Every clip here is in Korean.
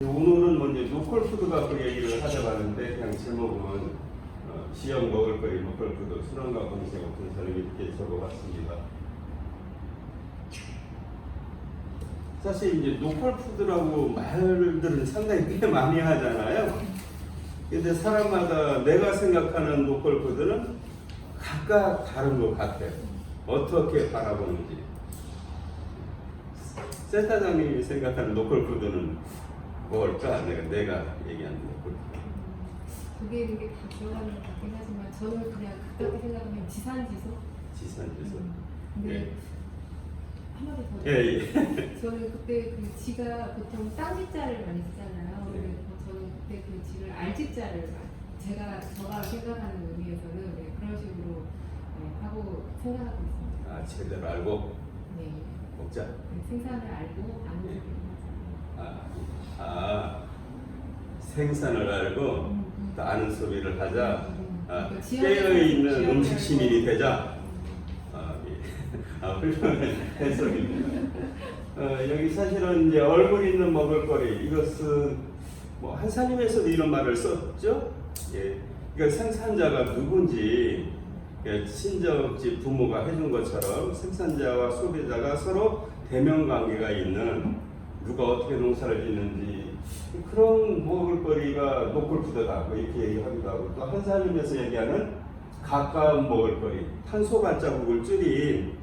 오늘은 먼저 노컬푸드 갖고 얘기를 하자고 하는데 그냥 제목은 지역 먹을거리 노컬푸드 순환과 공생 오픈 사를 이렇게 적어봤습니다. 사실 이제 노컬푸드라고 말들은 상당히 꽤 많이 하잖아요. 근데 사람마다 내가 생각하는 노컬푸드는 각각 다른 것 같아요. 어떻게 바라보는지. 센터장님이 생각하는 노컬푸드는 뭘까? 내가 얘기하는 노컬푸드. 그게 다 들어가는 것 같긴 하지만 저는 그냥 가깝게 생각하면 지산지소? 지산지소. 근데 예. 한마디 더. 예. 저는 그때 그 지가 보통 땅지자를 많이 쓰잖아요. 네. 그래서 저는 그때 그 지를 알지자를 제가 생각하는 의미에서는 그런 식으로 하고 생각하고 있습니다. 아, 제대로 알고 네. 먹자. 생산을 알고 아는 네. 하자. 생산을 알고 또 아는 소비를 하자. 그러니까 깨어있는 음식 지역을 시민이 되자. 훌륭한 해석입니다. 여기 사실은 이제 얼굴 있는 먹을거리, 이것은 뭐 한사님에서도 이런 말을 썼죠. 예. 그러니까 생산자가 누군지, 친정집 부모가 해준 것처럼 생산자와 소비자가 서로 대면 관계가 있는, 누가 어떻게 농사를 짓는지 그런 먹을거리가 노컬푸드다, 뭐 이렇게 얘기하기도 하고, 또 한사님에서 얘기하는 가까운 먹을거리, 탄소 발자국을 줄인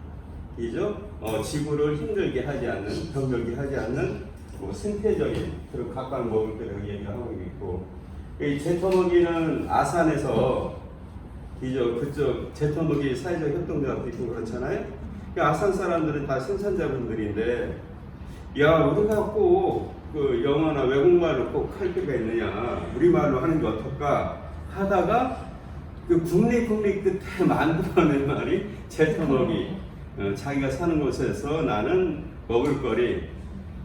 이죠. 지구를 힘들게 하지 않는, 병들게 하지 않는 뭐 생태적인 그런 가까운 먹을거리를 얘기하고 있고, 이 제터먹이는 아산에서 이죠. 그쪽 제터먹이 사회적 협동조합도 있고 그렇잖아요. 아산 사람들은 다 생산자분들인데, 야, 우리가 꼭 그 영어나 외국말로 꼭 할 필요가 있느냐, 우리말로 하는 게 어떨까 하다가 그 국립 끝에 만들어낸 말이 제터먹이. 자기가 사는 곳에서 나는 먹을거리,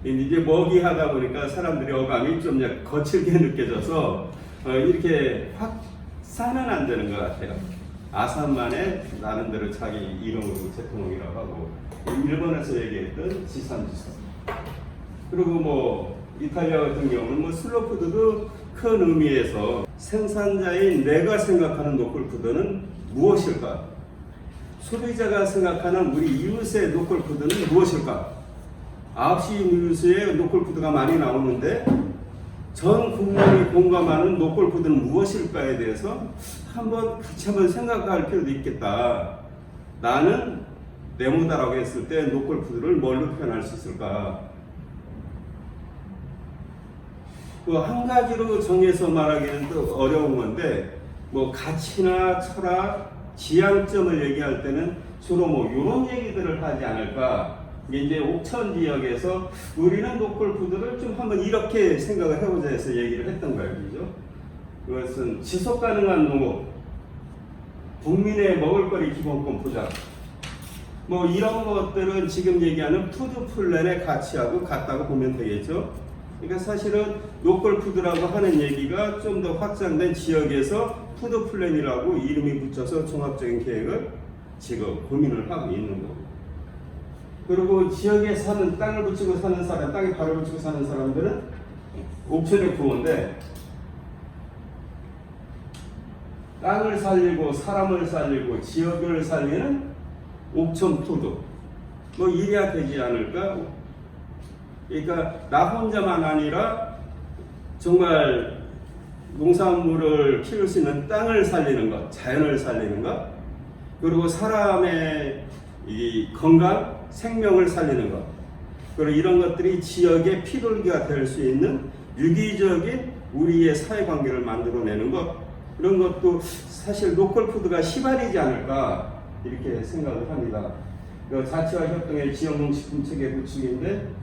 이제 먹이 하다 보니까 사람들이 어감이 좀 거칠게 느껴져서 이렇게 확 싸는 안 되는 것 같아요. 아산만의 나름대로 자기 이름으로 제토목이라고 하고, 일본에서 얘기했던 지산지소. 그리고 뭐 이탈리아 같은 경우는 뭐 슬로푸드도 큰 의미에서 생산자인 내가 생각하는 노컬푸드는 무엇일까? 소비자가 생각하는 우리 이웃의 노컬푸드는 무엇일까? 9시 뉴스에 노컬푸드가 많이 나오는데 전 국민이 공감하는 노컬푸드는 무엇일까에 대해서 같이 한번 생각할 필요도 있겠다. 나는 네모다라고 했을 때 노컬푸드를 뭘로 표현할 수 있을까? 그 한 가지로 정해서 말하기는 또 어려운 건데, 뭐 가치나 철학, 지향점을 얘기할 때는 주로 뭐 이런 얘기들을 하지 않을까. 이제 옥천 지역에서 우리는 노컬푸드를 좀 한번 이렇게 생각을 해보자 해서 얘기를 했던 거예요. 그죠? 그것은 지속 가능한 농업, 국민의 먹을거리 기본권 보장, 뭐 이런 것들은 지금 얘기하는 푸드 플랜의 가치하고 같다고 보면 되겠죠. 그러니까 사실은 노컬푸드라고 하는 얘기가 좀 더 확장된 지역에서 푸드 플랜이라고 이름이 붙여서 종합적인 계획을 지금 고민을 하고 있는 거고. 그리고 지역에 사는, 땅을 붙이고 사는 사람, 땅에 발을 붙이고 사는 사람들은 옥천의 구호인데, 땅을 살리고 사람을 살리고 지역을 살리는 옥천 푸드, 뭐 이래야 되지 않을까? 그러니까 나 혼자만 아니라 정말 농산물을 키울 수 있는 땅을 살리는 것, 자연을 살리는 것, 그리고 사람의 이 건강, 생명을 살리는 것, 그리고 이런 것들이 지역의 피돌기가 될 수 있는 유기적인 우리의 사회관계를 만들어내는 것, 이런 것도 사실 노컬푸드가 시발이지 않을까 이렇게 생각을 합니다. 자치와 협동의 지역농식품체계 구축인데,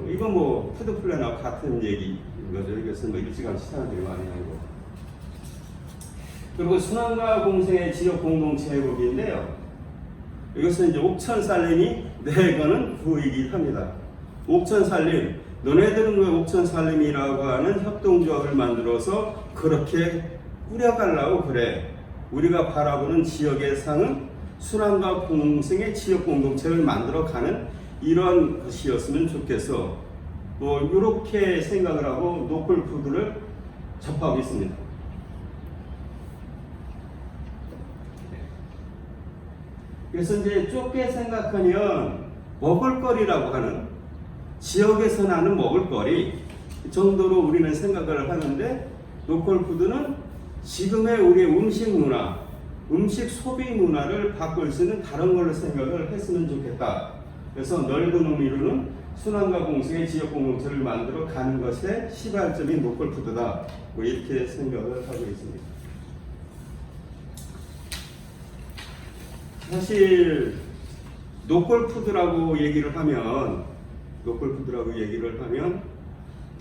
이건 뭐 푸드 플랜하고 같은 얘기인 거죠. 이것은 뭐 일찌감치 사람들이 많이 하고. 그리고 순환과 공생의 지역 공동체 회복인데요. 이것은 이제 옥천 살림이 내 거는 구이긴 합니다. 옥천 살림, 너네들은 왜 옥천 살림이라고 하는 협동조합을 만들어서 그렇게 꾸려가려고 그래. 우리가 바라보는 지역의 상은 순환과 공생의 지역 공동체를 만들어가는 이런 것이었으면 좋겠어. 이렇게 생각을 하고 노컬푸드를 접하고 있습니다. 그래서 이제 좁게 생각하면 먹을거리라고 하는 지역에서 나는 먹을거리 정도로 우리는 생각을 하는데, 노컬푸드는 지금의 우리의 음식 문화, 음식 소비 문화를 바꿀 수 있는 다른 걸로 생각을 했으면 좋겠다. 그래서 넓은 의미로는 순환과 공생의 지역 공동체를 만들어 가는 것의 시발점이 노컬푸드다. 이렇게 생각을 하고 있습니다. 사실 노컬푸드라고 얘기를 하면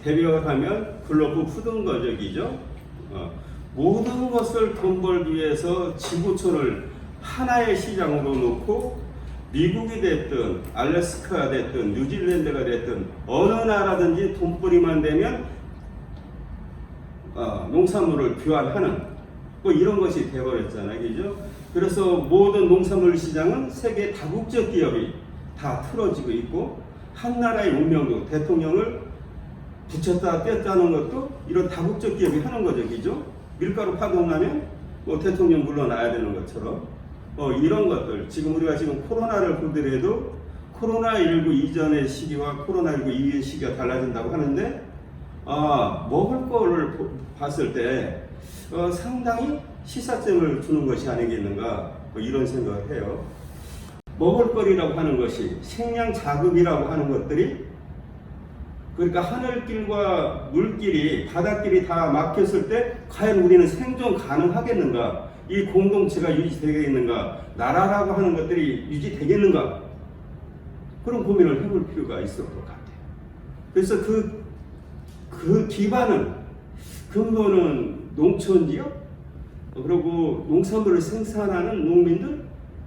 대별하면 글로벌 푸드거적이죠. 모든 것을 돈 벌기 위해서 지구촌을 하나의 시장으로 놓고 미국이 됐든 알래스카가 됐든 뉴질랜드가 됐든 어느 나라든지 돈벌이만 되면 농산물을 교환하는 이런 것이 되어버렸잖아요. 그죠? 그래서 모든 농산물 시장은 세계 다국적 기업이 다 틀어지고 있고, 한 나라의 운명도 대통령을 붙였다 뗐다는 것도 이런 다국적 기업이 하는 거죠. 그죠? 밀가루 파동나면 대통령 물러나야 되는 것처럼 이런 것들, 지금 우리가 지금 코로나를 보더라도 코로나19 이전의 시기와 코로나19 이후의 시기가 달라진다고 하는데, 먹을 거를 봤을 때 상당히 시사점을 주는 것이 아니겠는가, 이런 생각을 해요. 먹을거리라고 하는 것이 생량 자급이라고 하는 것들이, 그러니까 하늘길과 물길이 바닷길이 다 막혔을 때 과연 우리는 생존 가능하겠는가, 이 공동체가 유지되겠는가, 나라라고 하는 것들이 유지되겠는가, 그런 고민을 해볼 필요가 있을 것 같아요. 그래서 그 기반은, 근본은 농촌지역, 그리고 농산물을 생산하는 농민들,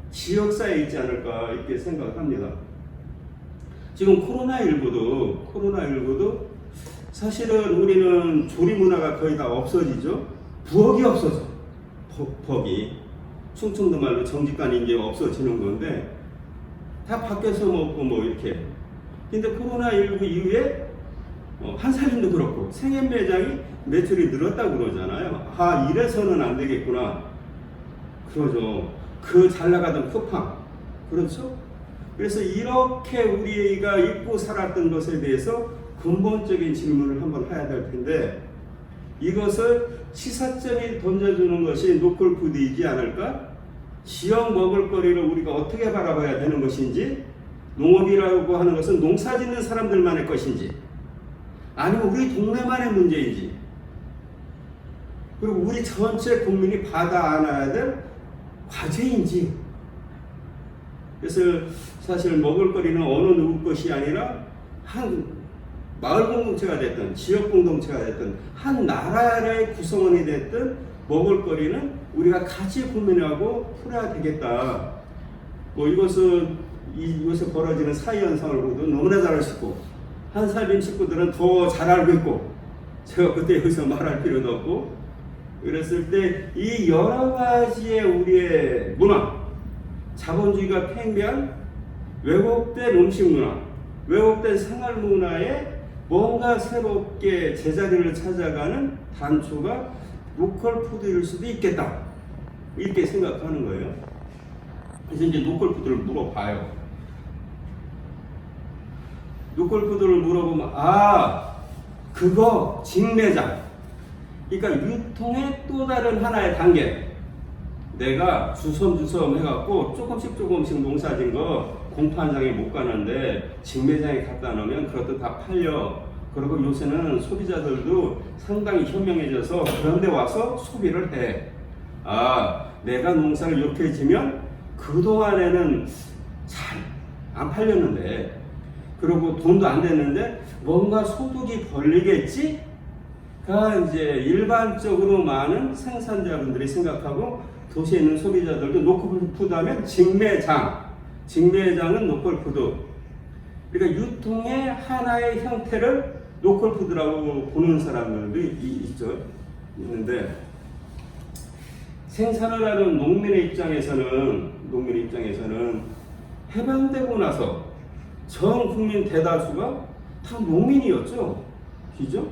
지역사회에 있지 않을까 이렇게 생각합니다. 지금 코로나19도 사실은 우리는 조리 문화가 거의 다 없어지죠. 부엌이 없어져. 부엌이 충청도 말로 정직간이 이제 없어지는 건데, 다 밖에서 먹고 이렇게. 근데 코로나19 이후에 한살림도 그렇고 생鮮매장이 매출이 늘었다고 그러잖아요. 이래서는 안 되겠구나. 그러죠. 그 잘 나가던 쿠팡. 그렇죠? 그래서 이렇게 우리가 잊고 살았던 것에 대해서 근본적인 질문을 한번 해야 될 텐데, 이것을 시사점이 던져주는 것이 노컬푸드이지 않을까? 지역 먹을거리를 우리가 어떻게 바라봐야 되는 것인지, 농업이라고 하는 것은 농사 짓는 사람들만의 것인지, 아니면 우리 동네만의 문제인지, 그리고 우리 전체 국민이 받아 안아야 될 과제인지. 그래서 사실 먹을거리는 어느 누구 것이 아니라 한 마을 공동체가 됐든 지역 공동체가 됐든 한 나라의 구성원이 됐든 먹을거리는 우리가 같이 고민하고 풀어야 되겠다. 이것은 이곳에 벌어지는 사회 현상을 보도 너무나 잘 아시고, 한살림 식구들은 더 잘 알고 있고, 제가 그때 여기서 말할 필요도 없고, 그랬을 때 이 여러 가지의 우리의 문화, 자본주의가 팽배한 왜곡된 음식 문화, 왜곡된 생활 문화에 뭔가 새롭게 제자리를 찾아가는 단초가 노컬푸드일 수도 있겠다, 이렇게 생각하는 거예요. 그래서 이제 노컬푸드를 물어봐요. 노컬푸드를 물어보면 그거 직매장, 그러니까 유통의 또 다른 하나의 단계. 내가 주섬주섬 해갖고 조금씩 농사진 거 공판장에 못 가는데 직매장에 갖다 놓으면 그것도 다 팔려. 그리고 요새는 소비자들도 상당히 현명해져서 그런 데 와서 소비를 해. 내가 농사를 이렇게 지면 그동안에는 잘 안 팔렸는데, 그리고 돈도 안 됐는데 뭔가 소득이 벌리겠지? 가 이제 일반적으로 많은 생산자분들이 생각하고, 도시에 있는 소비자들도 노컬푸드 하면 직매장은 노컬푸드. 그러니까 유통의 하나의 형태를 노컬푸드라고 보는 사람들도 있는데, 생산을 하는 농민의 입장에서는 해방되고 나서 전 국민 대다수가 다 농민이었죠. 그죠?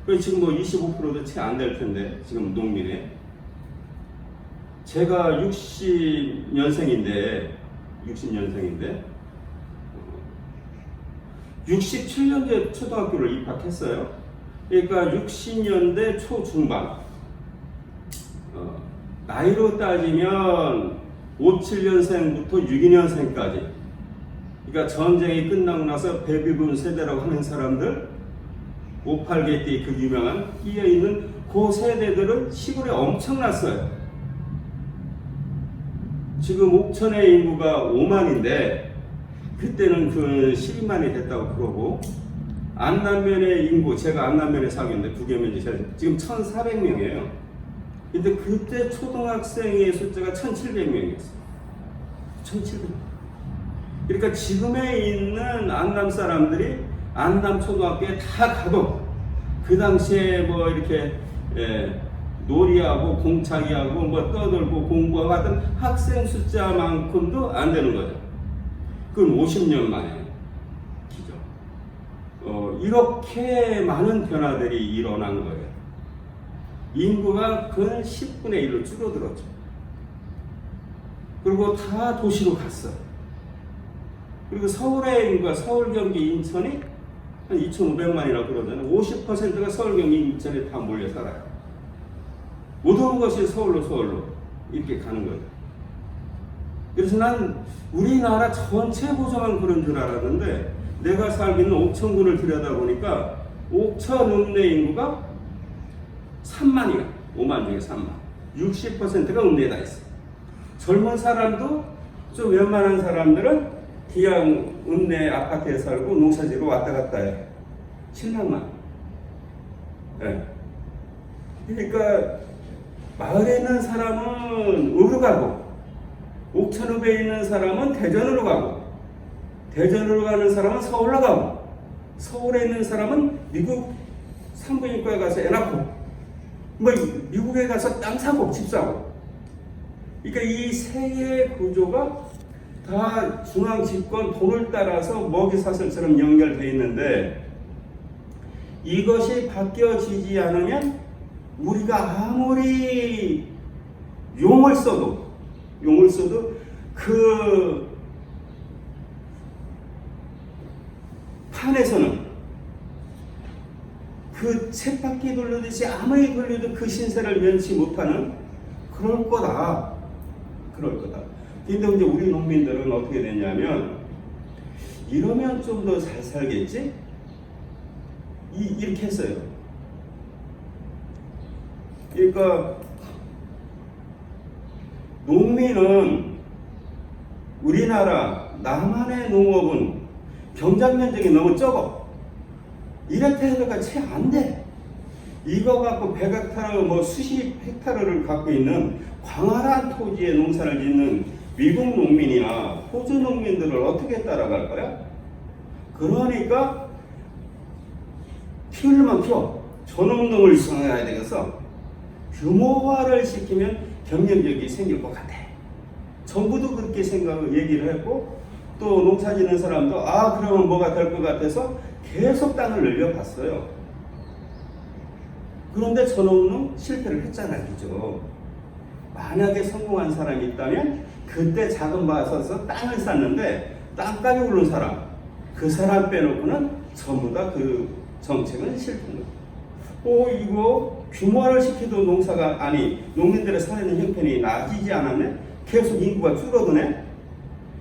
그래서 지금 뭐 25%도 채 안 될 텐데, 지금 농민에. 제가 60년생인데, 67년도에 초등학교를 입학했어요. 그러니까 60년대 초중반. 나이로 따지면 57년생부터 62년생까지. 그러니까 전쟁이 끝나고 나서 베이비붐 세대라고 하는 사람들, 58개 띠 그 유명한 끼어 있는 그 세대들은 시골에 엄청났어요. 지금 옥천의 인구가 5만인데 그때는 그 12만이 됐다고 그러고, 안남면의 인구, 제가 안남면에 살고 있는데 부계면이 지금 1,400명이에요. 근데 그때 초등학생의 숫자가 1,700명이었어요. 1,700명. 그러니까 지금에 있는 안남 사람들이 안남 초등학교에 다 가도 그 당시에 뭐 이렇게 놀이하고 공차기하고 뭐 떠들고 공부하고 하던 학생 숫자만큼도 안 되는 거죠. 그건 50년 만에 기죠. 이렇게 많은 변화들이 일어난 거예요. 인구가 근 10분의 1로 줄어들었죠. 그리고 다 도시로 갔어요. 그리고 서울의 인구가 서울, 경기, 인천이 한 2,500만이라고 그러잖아요. 50%가 서울, 경기, 인천에 다 몰려 살아요. 모든 것이 서울로 이렇게 가는 거예요. 그래서 난 우리나라 전체 보자만 그런 줄 알았는데, 내가 살고 있는 옥천군을 들여다보니까 옥천 읍내 인구가 3만이야. 5만 중에 3만. 60%가 읍내에 다 있어. 젊은 사람도 좀 웬만한 사람들은 그냥 읍내 아파트에 살고 농사지로 왔다 갔다 해. 7만만. 네. 그러니까 마을에 있는 사람은 으로 가고, 옥천읍에 있는 사람은 대전으로 가고, 대전으로 가는 사람은 서울로 가고, 서울에 있는 사람은 미국 산부인과에 가서 애 낳고, 뭐 미국에 가서 땅 사고 집 사고. 그러니까 이 세계 구조가 다 중앙 집권 돈을 따라서 먹이사슬처럼 연결되어 있는데, 이것이 바뀌어지지 않으면 우리가 아무리 용을 써도 그 판에서는 그 쳇바퀴 돌리듯이 아무리 돌려도 그 신세를 면치 못하는 그럴 거다. 근데 이제 우리 농민들은 어떻게 됐냐면, 이러면 좀 더 잘 살겠지? 이렇게 했어요. 그러니까 농민은, 우리나라 남한의 농업은 경작 면적이 너무 적어. 이렇게 해서가 채 안 돼. 이거 갖고 100헥타르 뭐 수십 헥타르를 갖고 있는 광활한 토지에 농사를 짓는 미국 농민이나 호주 농민들을 어떻게 따라갈 거야? 그러니까 키우려면 키워. 전업농을 수행해야 되겠어. 규모화를 시키면 경쟁력이 생길 것 같아. 정부도 그렇게 얘기를 했고, 또 농사 짓는 사람도 그러면 뭐가 될 것 같아서 계속 땅을 늘려봤어요. 그런데 전업농 실패를 했잖아요. 그죠? 만약에 성공한 사람이 있다면 그때 자금 받아서 땅을 샀는데 땅값이 오른 사람, 그 사람 빼놓고는 전부 다 그 정책은 실패인 거예요. 이거 규모화를 시켜도 농민들의 살아있는 형편이 나아지지 않았네? 계속 인구가 줄어드네?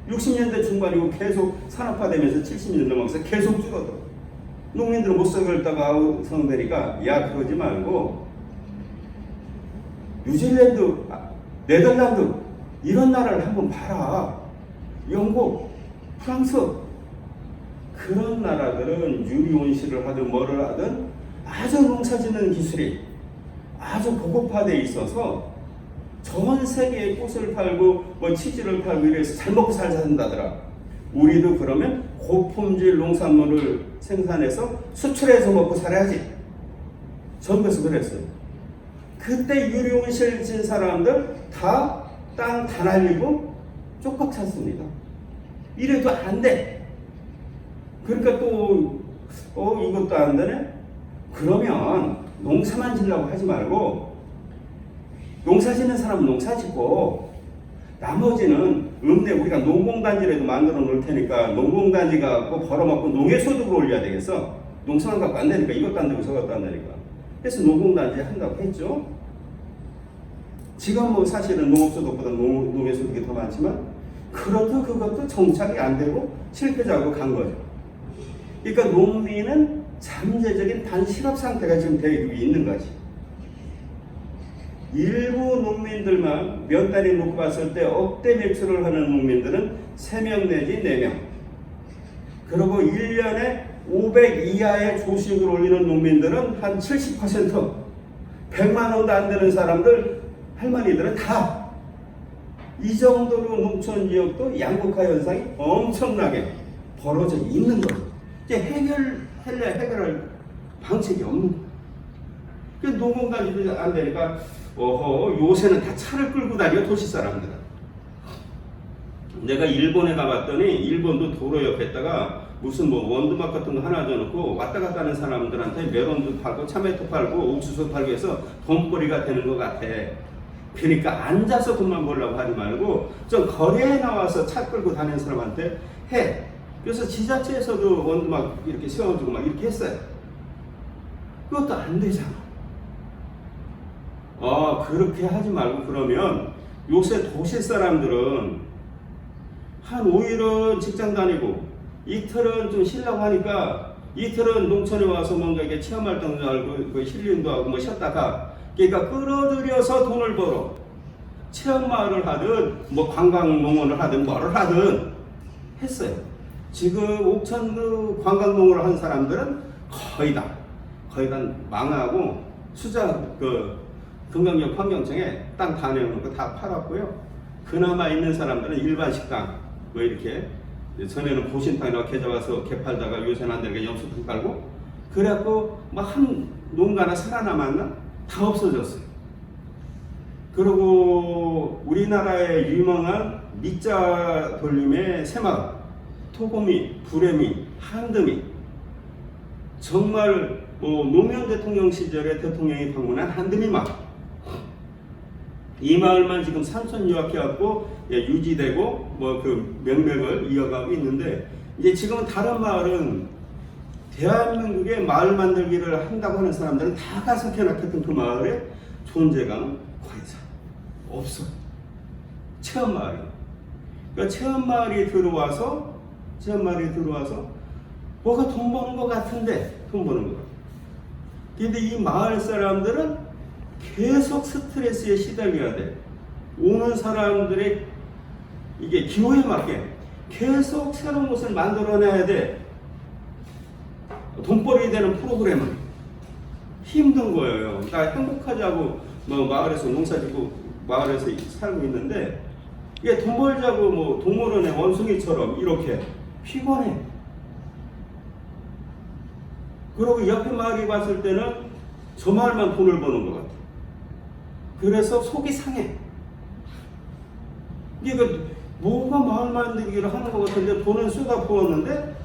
60년대 중반이고 계속 산업화되면서 70년 넘어서 계속 줄어들어. 농민들은 못 살겠다가 성되니까, 그러지 말고 뉴질랜드, 네덜란드 이런 나라를 한번 봐라. 영국, 프랑스, 그런 나라들은 유리온실을 하든 뭐를 하든 아주 농사짓는 기술이 아주 고급화되어 있어서 전 세계에 꽃을 팔고 뭐 치즈를 팔고 이래서 잘 먹고 잘 산다더라. 우리도 그러면 고품질 농산물을 생산해서 수출해서 먹고 살아야지. 전부에서 그랬어요. 그때 유리온실 진 사람들 다 땅 다 날리고 쪽박 찼습니다. 이래도 안 돼. 그러니까 또 이것도 안 되네? 그러면 농사만 지려고 하지 말고 농사 짓는 사람은 농사 짓고 나머지는 우리가 농공단지라도 만들어 놓을 테니까 농공단지 갖고 벌어먹고 농해소득을 올려야 되겠어. 농사만 갖고 안 되니까 이것도 안 되고 저것도 안 되니까. 그래서 농공단지 한다고 했죠. 지금 뭐 사실은 농업소득보다 농해소득이 더 많지만 그것도 정착이 안 되고 실패자고 간 거죠. 그러니까 농민은 잠재적인 반실업 상태가 지금 되고 있는 거지. 일부 농민들만 몇 달이 놓고 봤을 때 억대 매출을 하는 농민들은 3명 내지 4명. 그리고 1년에 500 이하의 조식을 올리는 농민들은 한 70%, 100만 원도 안 되는 사람들, 할머니들은 다 이 정도로 농촌 지역도 양극화 현상이 엄청나게 벌어져 있는 거예요. 이제 해결할 방책이 없는 거예요. 그 농공단지도 안 되니까 요새는 다 차를 끌고 다녀, 도시 사람들은. 내가 일본에 가봤더니 일본도 도로 옆에다가 무슨 뭐 원두막 같은 거 하나 줘놓고 왔다 갔다 하는 사람들한테 메론도 팔고 참외도 팔고 옥수수 팔고 해서 돈벌이가 되는 것 같아. 그러니까 앉아서 돈만 벌려고 하지 말고 좀 거리에 나와서 차 끌고 다니는 사람한테 해. 그래서 지자체에서도 원두막 이렇게 세워주고 막 이렇게 했어요. 그것도 안 되잖아. 그렇게 하지 말고 그러면 요새 도시 사람들은 한 5일은 직장 다니고 이틀은 좀 쉬려고 하니까 이틀은 농촌에 와서 뭔가 이렇게 체험활동도 하고 그 힐링도 하고 뭐 쉬었다가 그러니까 끌어들여서 돈을 벌어. 체험마을을 하든 뭐 관광농원을 하든 뭐를 하든 했어요. 지금 옥천도 관광농원을 한 사람들은 거의 다 망하고 금강역 환경청에 땅 다 내놓고 다 팔았고요. 그나마 있는 사람들은 일반 식당 뭐 이렇게 전에는 보신탕이나 개 잡아서 개 팔다가 요새는 안 되니까 염소탕 팔고 그래갖고 뭐 한 농가나 살아남았나? 다 없어졌어요. 그리고 우리나라의 유명한 밑자 돌림의 새마을, 토고미, 부레미, 한드미, 정말 노무현 대통령 시절에 대통령이 방문한 한드미 마을. 이 마을만 지금 산천 유학해갖고 유지되고 그 명맥을 이어가고 있는데 이제 지금 다른 마을은 대한민국의 마을 만들기를 한다고 하는 사람들은 다 가석해놨던 그 마을의 존재감 거의 없어. 체험마을이. 그러니까 체험마을이 들어와서 뭐가 돈 버는 것 같은데 돈 버는 것 같아. 근데 이 마을 사람들은 계속 스트레스에 시달려야 돼. 오는 사람들의 이게 기호에 맞게 계속 새로운 것을 만들어내야 돼. 돈벌이 되는 프로그램은 힘든 거예요. 나 행복하자고 마을에서 농사짓고 마을에서 살고 있는데 이게 돈 벌자고 동물원의 원숭이처럼 이렇게 피곤해. 그리고 옆에 마을이 봤을 때는 저 마을만 돈을 버는 것 같아. 그래서 속이 상해. 이게 뭐가 마을 만들기를 하는 것 같은데 돈은 쏟아부었는데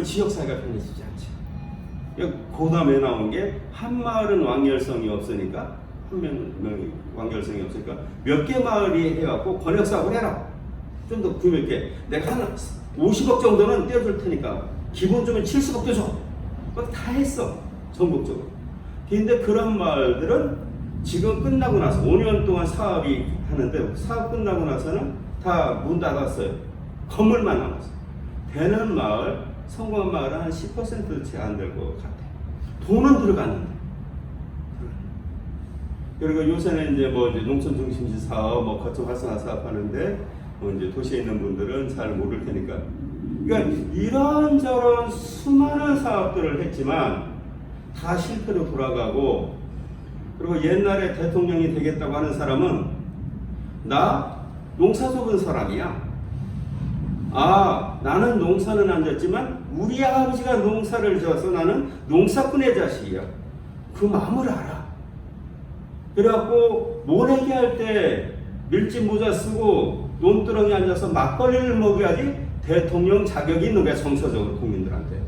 지역사회가 편해지지 않지. 그 다음에 나온 게 한 마을은 완결성이 없으니까 완결성이 없으니까 몇 개 마을이 해갖고 권역사업을 해라. 좀 더 규모 있게 내가 한 50억 정도는 떼어줄 테니까 기본 주면 70억도 줘. 다 했어 전국적으로. 근데 그런 마을들은 지금 끝나고 나서 5년 동안 사업이 하는데 사업 끝나고 나서는 다 문 닫았어요. 건물만 남았어. 되는 마을, 성공한 마을은 한 10%도 채 안 될 것 같아. 돈은 들어갔는데. 그리고 요새는 이제 농촌 중심지 사업, 거점 활성화 사업 하는데 이제 도시에 있는 분들은 잘 모를 테니까. 그러니까 이런저런 수많은 사업들을 했지만 다 실패로 돌아가고, 그리고 옛날에 대통령이 되겠다고 하는 사람은 나 농사 접은 사람이야. 나는 농사는 안 졌지만 우리 아버지가 농사를 져서 나는 농사꾼의 자식이야. 그 마음을 알아. 그래갖고 모내기 할 때 밀짚 모자 쓰고 논두렁에 앉아서 막걸리를 먹여야지 대통령 자격이 있는 거야, 정서적으로 국민들한테.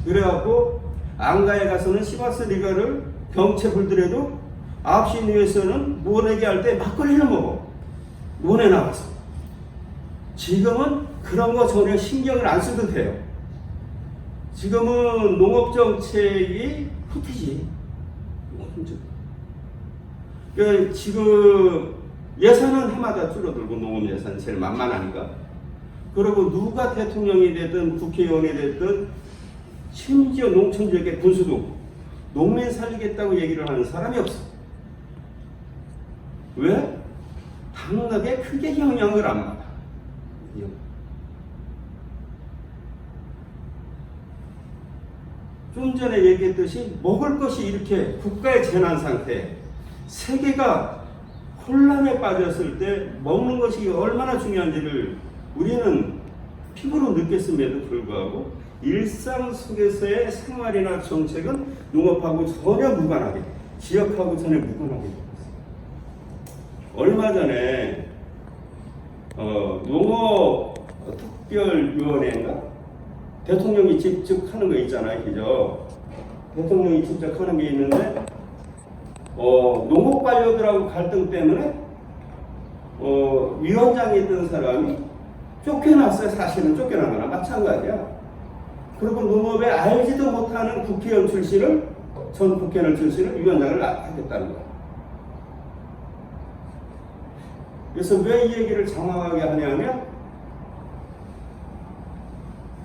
그래갖고 안가에 가서는 시바스 리가를 경채 불더라도 9시 뉴에서는 모내기 할 때 막걸리를 먹어. 논에 나가서. 지금은 그런 거 전혀 신경을 안 써도 돼요. 지금은 농업정책이 후퇴지. 그러니까 지금 예산은 해마다 줄어들고 농업 예산 제일 만만하니까. 그리고 누가 대통령이 되든 국회의원이 되든 심지어 농촌지역의 군수도 농민 살리겠다고 얘기를 하는 사람이 없어. 왜? 당락에 크게 영향을 안 받아. 좀 전에 얘기했듯이 먹을 것이 이렇게 국가의 재난 상태, 세계가 혼란에 빠졌을 때 먹는 것이 얼마나 중요한지를 우리는 피부로 느꼈음에도 불구하고 일상 속에서의 생활이나 정책은 농업하고 전혀 무관하게, 지역하고 전혀 무관하게 됐어요. 얼마 전에 농업특별위원회인가? 대통령이 직접 하는 거 있잖아요, 그죠? 대통령이 직접 하는 게 있는데 농업 관료들하고 갈등 때문에 위원장에 있던 사람이 쫓겨났어요. 사실은 쫓겨난 거나 마찬가지야. 그리고 농업에 알지도 못하는 국회의원 출신을, 전 국회의원 출신을 위원장을 하겠다는 거야. 그래서 왜 이 얘기를 장황하게 하냐면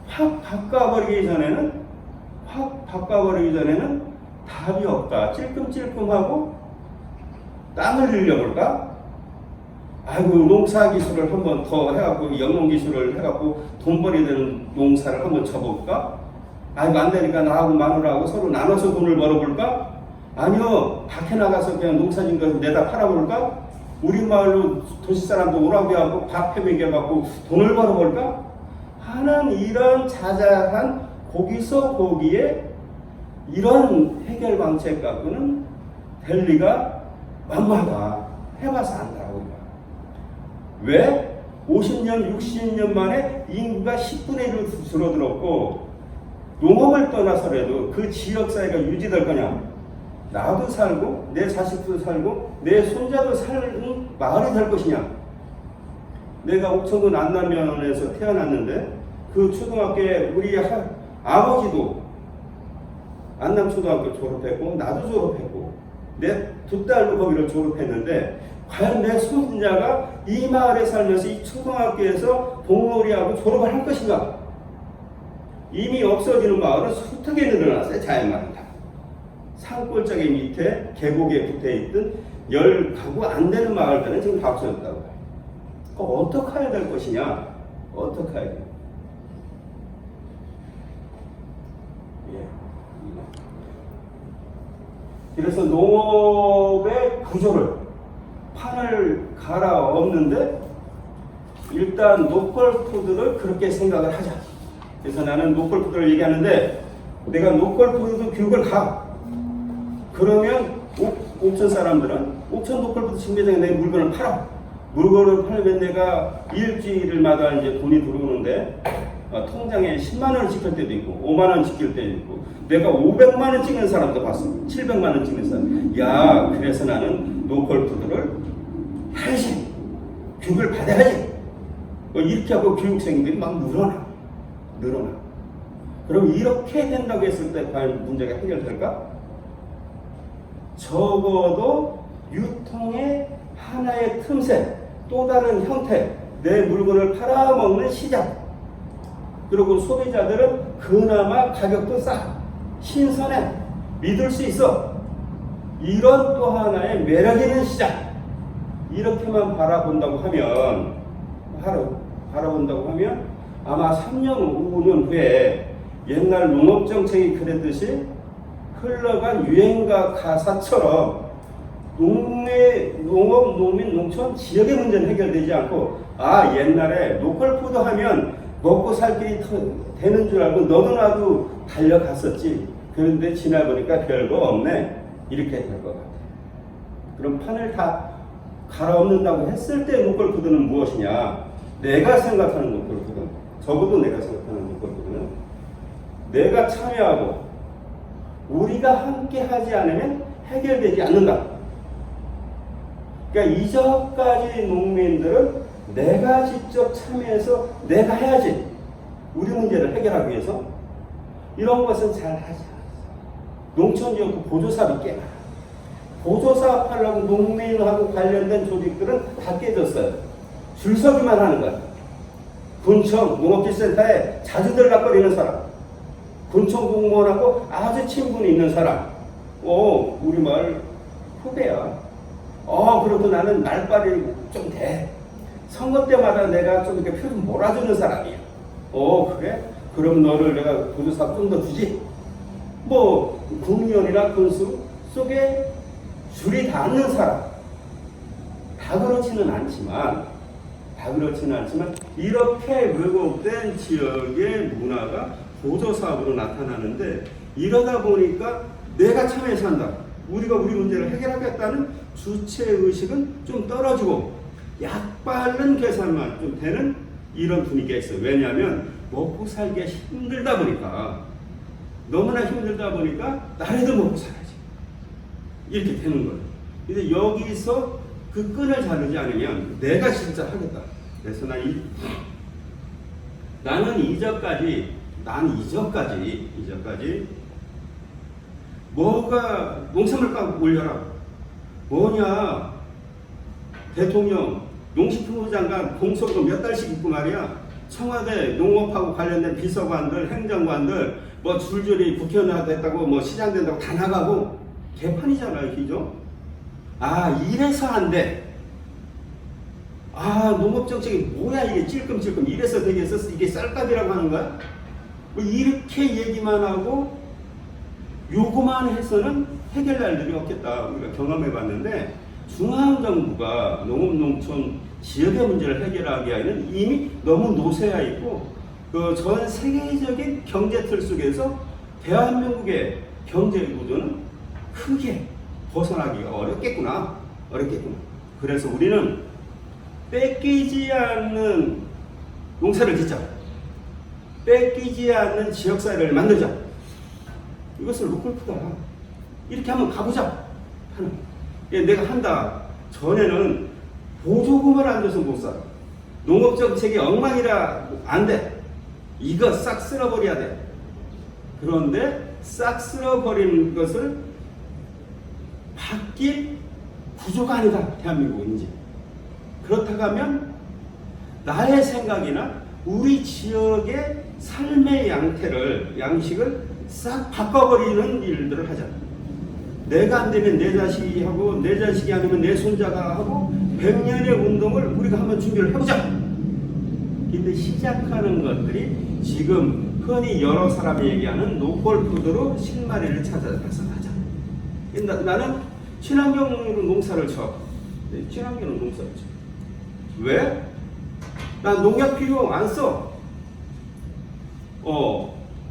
확 바꿔버리기 전에는 답이 없다. 찔끔찔끔하고 땀을 흘려볼까? 아이고, 농사 기술을 한번 더 해갖고, 영농 기술을 해갖고 돈벌이 되는 농사를 한번 쳐볼까? 아이고, 안 되니까 나하고 마누라하고 서로 나눠서 돈을 벌어볼까? 아니요, 밖에 나가서 그냥 농사진 거 내다 팔아볼까? 우리 마을로 도시 사람도 오라고 하고 밥 해먹여갖고 돈을 벌어볼까? 하는 이런 자잘한 거기서 거기에 이런 해결 방책 갖고는 될 리가 만만하다. 해봐서 안다고. 왜? 50년, 60년 만에 인구가 10분의 1로 줄어들었고 농업을 떠나서라도 그 지역사회가 유지될 거냐? 나도 살고 내 자식도 살고 내 손자도 사는 마을이 될 것이냐? 내가 옥천군 안남면에서 태어났는데 그 초등학교에 우리 아버지도 안남초등학교 졸업했고 나도 졸업했고 내 두 딸도 거기를 졸업했는데 과연 내 손자가 이 마을에 살면서 이 초등학교에서 공놀이하고 졸업을 할 것인가? 이미 없어지는 마을은 수특에 늘어났어요. 자연마을이다. 산골짜기 밑에 계곡에 붙어있던 10가구 안 되는 마을들은 지금 다 없어졌다고 해요. 어떻게 해야 될 것이냐? 어떻게 해야 돼요? 그래서 농업의 구조를 판을 갈아엎는데 일단 노컬푸드를 그렇게 생각을 하자. 그래서 나는 노컬푸드를 얘기하는데 내가 노컬푸드 교육을 가. 그러면 옥천 사람들은 옥천 노컬푸드 직매장에 내 물건을 팔아. 물건을 팔면 내가 일주일마다 이제 돈이 들어오는데 통장에 10만 원을 찍힐 때도 있고 5만 원 찍힐 때도 있고 내가 500만 원 찍는 사람도 봤어. 700만 원 찍는 사람. 야, 그래서 나는 노컬푸드를 해야지. 교육을 받아야지. 이렇게 하고 교육생들이 막 늘어나. 그럼 이렇게 된다고 했을 때 과연 문제가 해결될까? 적어도 유통의 하나의 틈새, 또 다른 형태, 내 물건을 팔아먹는 시장. 그리고 소비자들은 그나마 가격도 싸. 신선해. 믿을 수 있어. 이런 또 하나의 매력 있는 시장. 이렇게만 바라본다고 하면 아마 3년, 5년 후에 옛날 농업정책이 그랬듯이 흘러간 유행가 가사처럼 농업, 농민, 농촌 지역의 문제는 해결되지 않고 옛날에 로컬푸드 하면 먹고 살 길이 되는 줄 알고 너도 나도 달려갔었지. 그런데 지나보니까 별거 없네. 이렇게 될 것 같아. 그럼 판을 다 갈아엎는다고 했을 때 로컬푸드는 무엇이냐? 내가 생각하는 로컬푸드는, 적어도 내가 생각하는 로컬푸드는 내가 참여하고 우리가 함께 하지 않으면 해결되지 않는다. 그러니까 이전까지 농민들은 내가 직접 참여해서 내가 해야지. 우리 문제를 해결하기 위해서 이런 것은 잘 하지 않았어. 농촌지역구 보조사업이 깨나. 보조사업 하려고 농민하고 관련된 조직들은 다 깨졌어요. 줄 서기만 하는 거야. 군청 농업기술센터에 자주 들락거리는 사람, 군청 공무원하고 아주 친분이 있는 사람, 우리 마을 후배야. 그래도 나는 말빨이 좀 돼. 선거 때마다 내가 좀 이렇게 표 좀 몰아주는 사람이야. 그래? 그럼 너를 내가 보조사업 좀 더 주지. 뭐 국민원이나 군수 속에 줄이 닿는 사람. 다 그렇지는 않지만 이렇게 왜곡된 지역의 문화가 보조사업으로 나타나는데, 이러다 보니까 내가 참여해서 한다, 우리가 우리 문제를 해결하겠다는 주체의식은 좀 떨어지고 약발른 계산만 좀 되는 이런 분위기가 있어요. 왜냐하면 먹고 살기가 힘들다 보니까, 너무나 힘들다 보니까 나라도 먹고 살아야지, 이렇게 되는 거예요. 근데 여기서 그 끈을 자르지 않으면 내가 진짜 하겠다. 그래서 나는 이전까지 뭐가 농산물가 올려라, 뭐냐, 대통령 농식품부 장관 공석으로 몇 달씩 있고 말이야, 청와대 농업하고 관련된 비서관들 행정관들 뭐 줄줄이 국회의원 됐다고 뭐 시장 된다고 다 나가고 개판이잖아요. 그죠? 이래서 안 돼. 농업정책이 뭐야 이게, 찔끔찔끔 이래서 되겠어, 이게 쌀값이라고 하는 거야? 뭐 이렇게 얘기만 하고 요거만 해서는 해결할 일이 없겠다. 우리가 경험해 봤는데, 중앙정부가 농업농촌 지역의 문제를 해결하기 위해서는 이미 너무 노쇠해 있고, 그 전 세계적인 경제 틀 속에서 대한민국의 경제 구조는 크게 벗어나기가 어렵겠구나. 그래서 우리는 뺏기지 않는 농사를 짓자, 뺏기지 않는 지역사회를 만들자, 이것을 루클프다. 이렇게 한번 가보자 하는. 내가 한다. 전에는 보조금을 안 줘서 못 살아. 농업정책이 엉망이라 안 돼. 이거 싹 쓸어버려야 돼. 그런데 싹 쓸어버리는 것을 바뀔 구조가 아니다, 대한민국은 이제. 그렇다고 하면 나의 생각이나 우리 지역의 삶의 양식을 싹 바꿔버리는 일들을 하자. 내가 안 되면 내 자식이 하고, 내 자식이 아니면 내 손자가 하고, 100년의 운동을 우리가 한번 준비를 해보자. 근데 시작하는 것들이 지금 흔히 여러 사람이 얘기하는 노골푸드로 실마리를 찾아서 하자. 나는 친환경으로 농사를 쳐. 친환경으로 농사를 쳐. 왜? 난 농약 필요 안 써.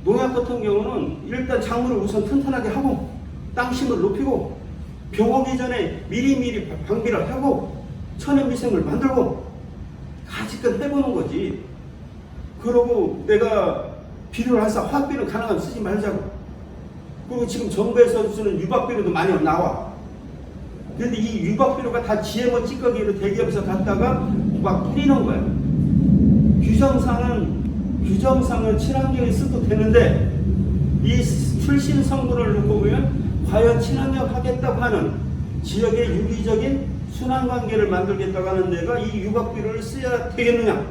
농약 같은 경우는 일단 작물을 우선 튼튼하게 하고, 땅심을 높이고, 병 오기 전에 미리미리 방비를 하고, 천연미생물 만들고, 가지껏 해보는 거지. 그러고 내가 비료를 해서 화학비료 가능하면 쓰지 말자고. 그리고 지금 정부에서 쓰는 유박비료도 많이 나와. 그런데 이 유박비료가 다 GMO 찌꺼기로 대기업에서 갔다가 막 뿌리는 거야. 규정상은 친환경에 써도 되는데, 이 출신 성분을 놓고 보면 과연 친환경 하겠다고 하는 지역의 유기적인 순환관계를 만들겠다고 하는 데가 이 유박비료를 써야 되겠느냐.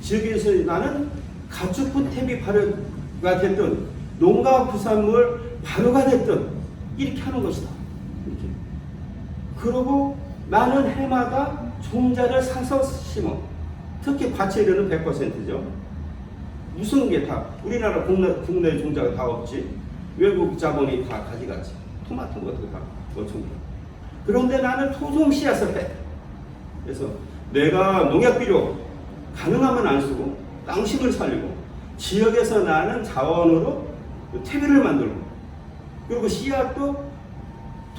지역에서 나는 가축부 탭이 발효가 됐든 농가 부산물 발효가 됐든 이렇게 하는 것이다. 이렇게. 그러고 나는 해마다 종자를 사서 심어. 특히 과채료는 100%죠. 무슨 게 다 우리나라 국내 종자가 다 없지. 외국 자본이 다 가져갔지. 토마토 같은 거 다 어촌. 그런데 나는 토종 씨앗을 해. 그래서 내가 농약 비료 가능하면 안 쓰고 땅심을 살리고, 지역에서 나는 자원으로 퇴비를 만들고, 그리고 씨앗도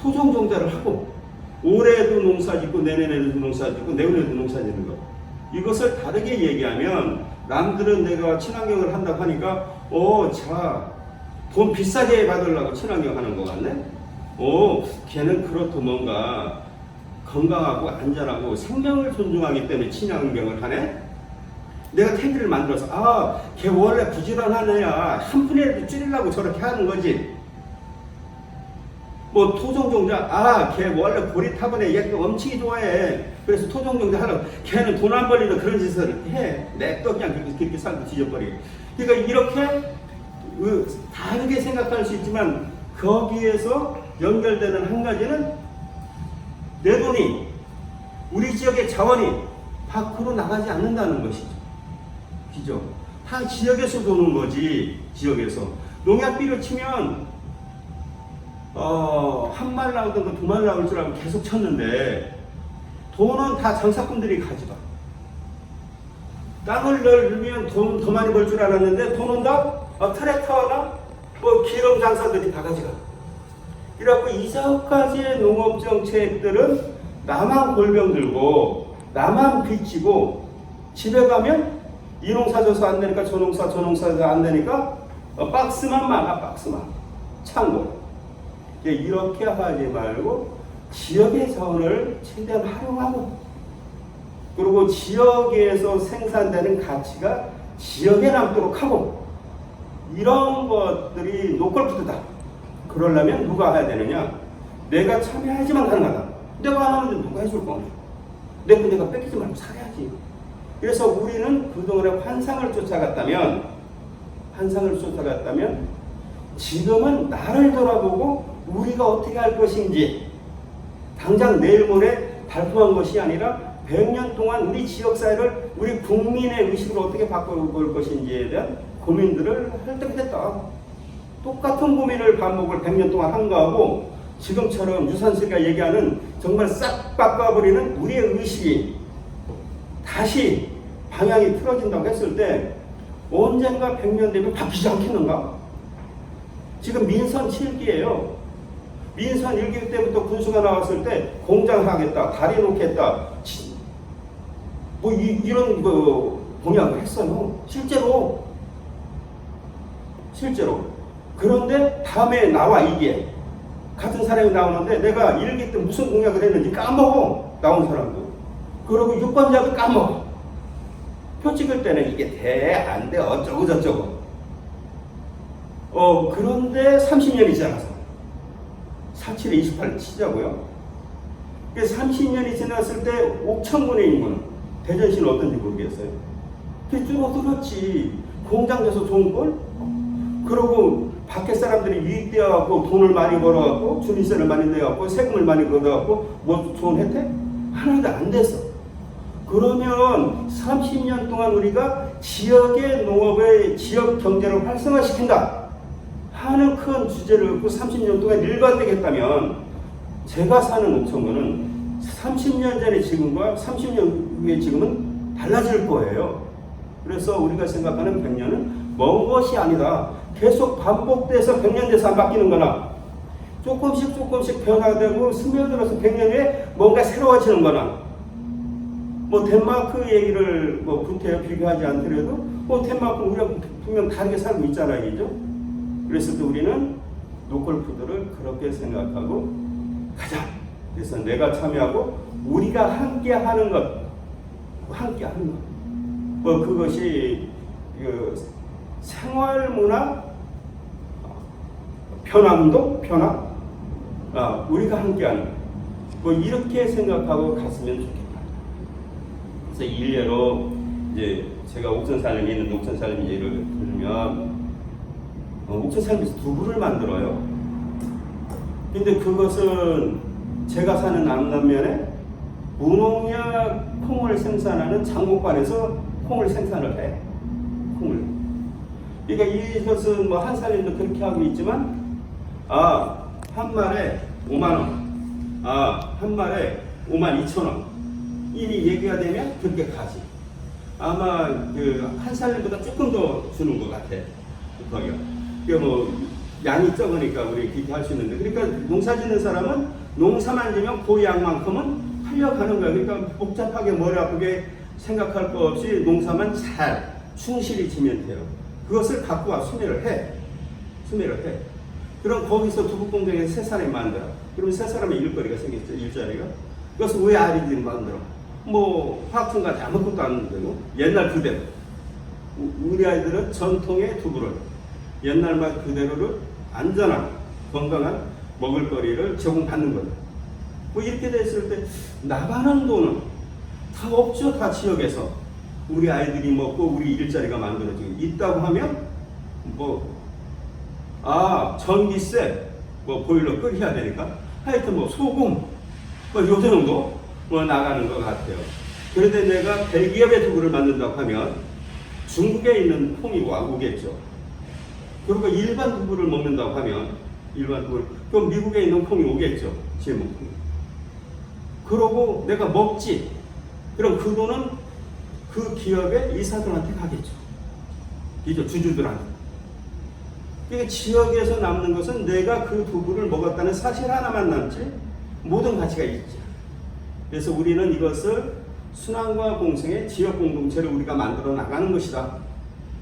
토종 종자를 하고, 올해도 농사 짓고 내년에도 농사 짓고 내후년에도 농사 짓는 거. 이것을 다르게 얘기하면 남들은 내가 친환경을 한다고 하니까 자 돈 비싸게 받으려고 친환경 하는 것 같네? 오, 걔는 그렇도 뭔가 건강하고 안전하고 생명을 존중하기 때문에 친환경을 하네? 내가 퇴비를 만들어서, 아, 걔 원래 부지런한 애야. 한 푼이라도 줄이려고 저렇게 하는 거지. 뭐 토종종자, 아, 걔 원래 고리타분해. 얘 엄청 좋아해. 그래서 토종종자 하려고. 걔는 돈 안 벌리도 그런 짓을 해. 냅둬 그냥 그렇게 살고 뒤져버리게. 그러니까 이렇게 다르게 생각할 수 있지만 거기에서 연결되는 한 가지는 내 돈이, 우리 지역의 자원이 밖으로 나가지 않는다는 것이죠. 그죠? 다 지역에서 도는 거지. 지역에서 농약비를 치면 한 말 나오든 두 말 나올 줄 알고 계속 쳤는데 돈은 다 장사꾼들이 가져가. 땅을 넓으면 돈 더 많이 벌 줄 알았는데 돈은 다 트랙터나 뭐 기름 장사들이 다 가져가. 그래갖고 이제까지의 농업 정책들은 나만 골병 들고 나만 빚지고 집에 가면 이 농사 줘서 안 되니까 저 농사 안 되니까 박스만 많아. 박스만 창고. 이렇게 하지 말고 지역의 자원을 최대한 활용하고, 그리고 지역에서 생산되는 가치가 지역에 남도록 하고, 이런 것들이 노컬푸드다. 그러려면 누가 해야 되느냐? 내가 참여해야지만 가능하다. 내가 안 하는데 누가 해줄 거냐? 내가 뺏기지 말고 살아야지. 그래서 우리는 그동안에 환상을 쫓아갔다면 지금은 나를 돌아보고 우리가 어떻게 할 것인지, 당장 내일 모레 발표한 것이 아니라 100년 동안 우리 지역사회를 우리 국민의 의식으로 어떻게 바꿔볼 것인지에 대한 고민들을 할 때가 됐다. 똑같은 고민을 반복을 100년 동안 한 거하고 지금처럼 유산슬이가 얘기하는 정말 싹 바꿔버리는 우리의 의식이 다시 방향이 틀어진다고 했을 때 언젠가 100년 되면 바뀌지 않겠는가? 지금 민선 7기예요. 민선 1기 때부터 군수가 나왔을 때 공장 하겠다, 다리 놓겠다, 뭐 이런 공약을 했어요. 실제로. 그런데 다음에 나와 이게 같은 사람이 나오는데 내가 1기 때 무슨 공약을 했는지 까먹어. 나온 사람도. 그리고 유권자도 까먹어. 표 찍을 때는 이게 돼, 안 돼, 어쩌고 저쩌고. 그런데 30년이 지나서 47에 28을 치자고요. 30년이 지났을 때 옥천군의 인구는 대전시는 어떤지 모르겠어요. 줄어들었지. 공장 돼서 좋은 걸? 그러고 밖에 사람들이 유입되어갖고 돈을 많이 벌어갖고 주민세를 많이 내갖고 세금을 많이 걷어갖고 뭐 좋은 혜택? 하나도 안 됐어. 그러면 30년 동안 우리가 지역의 농업의 지역 경제를 활성화시킨다 하는 큰 주제를 갖고 30년 동안 일관되겠다면 제가 사는 옥천군은 30년 전의 지금과 30년 후의 지금은 달라질 거예요. 그래서 우리가 생각하는 100년은 먼 것이 아니다. 계속 반복돼서 100년 돼서 안 바뀌는 거나 조금씩 변화되고 스며들어서 100년 후에 뭔가 새로워지는 거나, 뭐 덴마크 얘기를 뭐 구태여 비교하지 않더라도 뭐 덴마크 우리가 분명 다르게 살고 있잖아요. 그죠? 그래서 또 우리는 노컬푸드를 그렇게 생각하고 가자. 그래서 내가 참여하고 우리가 함께 하는 것. 뭐 그것이 생활문화 변화? 우리가 함께하는 뭐 이렇게 생각하고 갔으면 좋겠다. 그래서 일례로 이제 제가 옥천살림에 있는 옥천살림 예를 들면 옥천살림에서 두부를 만들어요. 근데 그것은 제가 사는 남남면에 무농약 콩을 생산하는 장목관에서 콩을 생산을 해. 콩을. 그러니까 이것은 뭐 한살림도 그렇게 하고 있지만 한 말에 5만 원, 한 말에 5만 2천 원 이리 얘기가 되면 그렇게 가지. 아마 그 한살림보다 조금 더 주는 것 같아. 거기가. 그러니까 뭐 양이 적으니까 우리 그렇게 할 수 있는데, 그러니까 농사 짓는 사람은 농사만 지면 그 양만큼은 팔려가는 거야. 그러니까 복잡하게 머리 아프게 생각할 거 없이 농사만 잘 충실히 지면 돼요. 그것을 갖고 와 수매를 해. 투매를 해. 그럼 거기서 두부 공장에서 세 사람이 만들어. 그러면 세 사람의 일거리가 생겼죠, 일자리가. 그래서 왜 아이들이 만들어? 뭐 화학품 같이 아무것도 안 되고 옛날 그대로. 우리 아이들은 전통의 두부를 옛날 맛 그대로를 안전한 건강한 먹을거리를 제공받는 거예요. 뭐 이렇게 됐을 때 나가는 돈은 다 없죠. 다 지역에서 우리 아이들이 먹고 우리 일자리가 만들어지고 있다고 하면 전기세 보일러 끓여야 되니까 하여튼 소금 요 정도 나가는 것 같아요. 그런데 내가 대기업의 두부를 만든다고 하면 중국에 있는 콩이 오겠죠. 그리고 일반 두부를 먹는다고 하면 일반 두부를 그럼 미국에 있는 콩이 오겠죠. GMO 콩이. 그러고 내가 먹지. 그럼 그 돈은 그 기업의 이사들한테 가겠죠. 이죠, 주주들한테. 그러니까 지역에서 남는 것은 내가 그 두부를 먹었다는 사실 하나만 남지 모든 가치가 있죠. 그래서 우리는 이것을 순환과 공생의 지역 공동체를 우리가 만들어 나가는 것이다.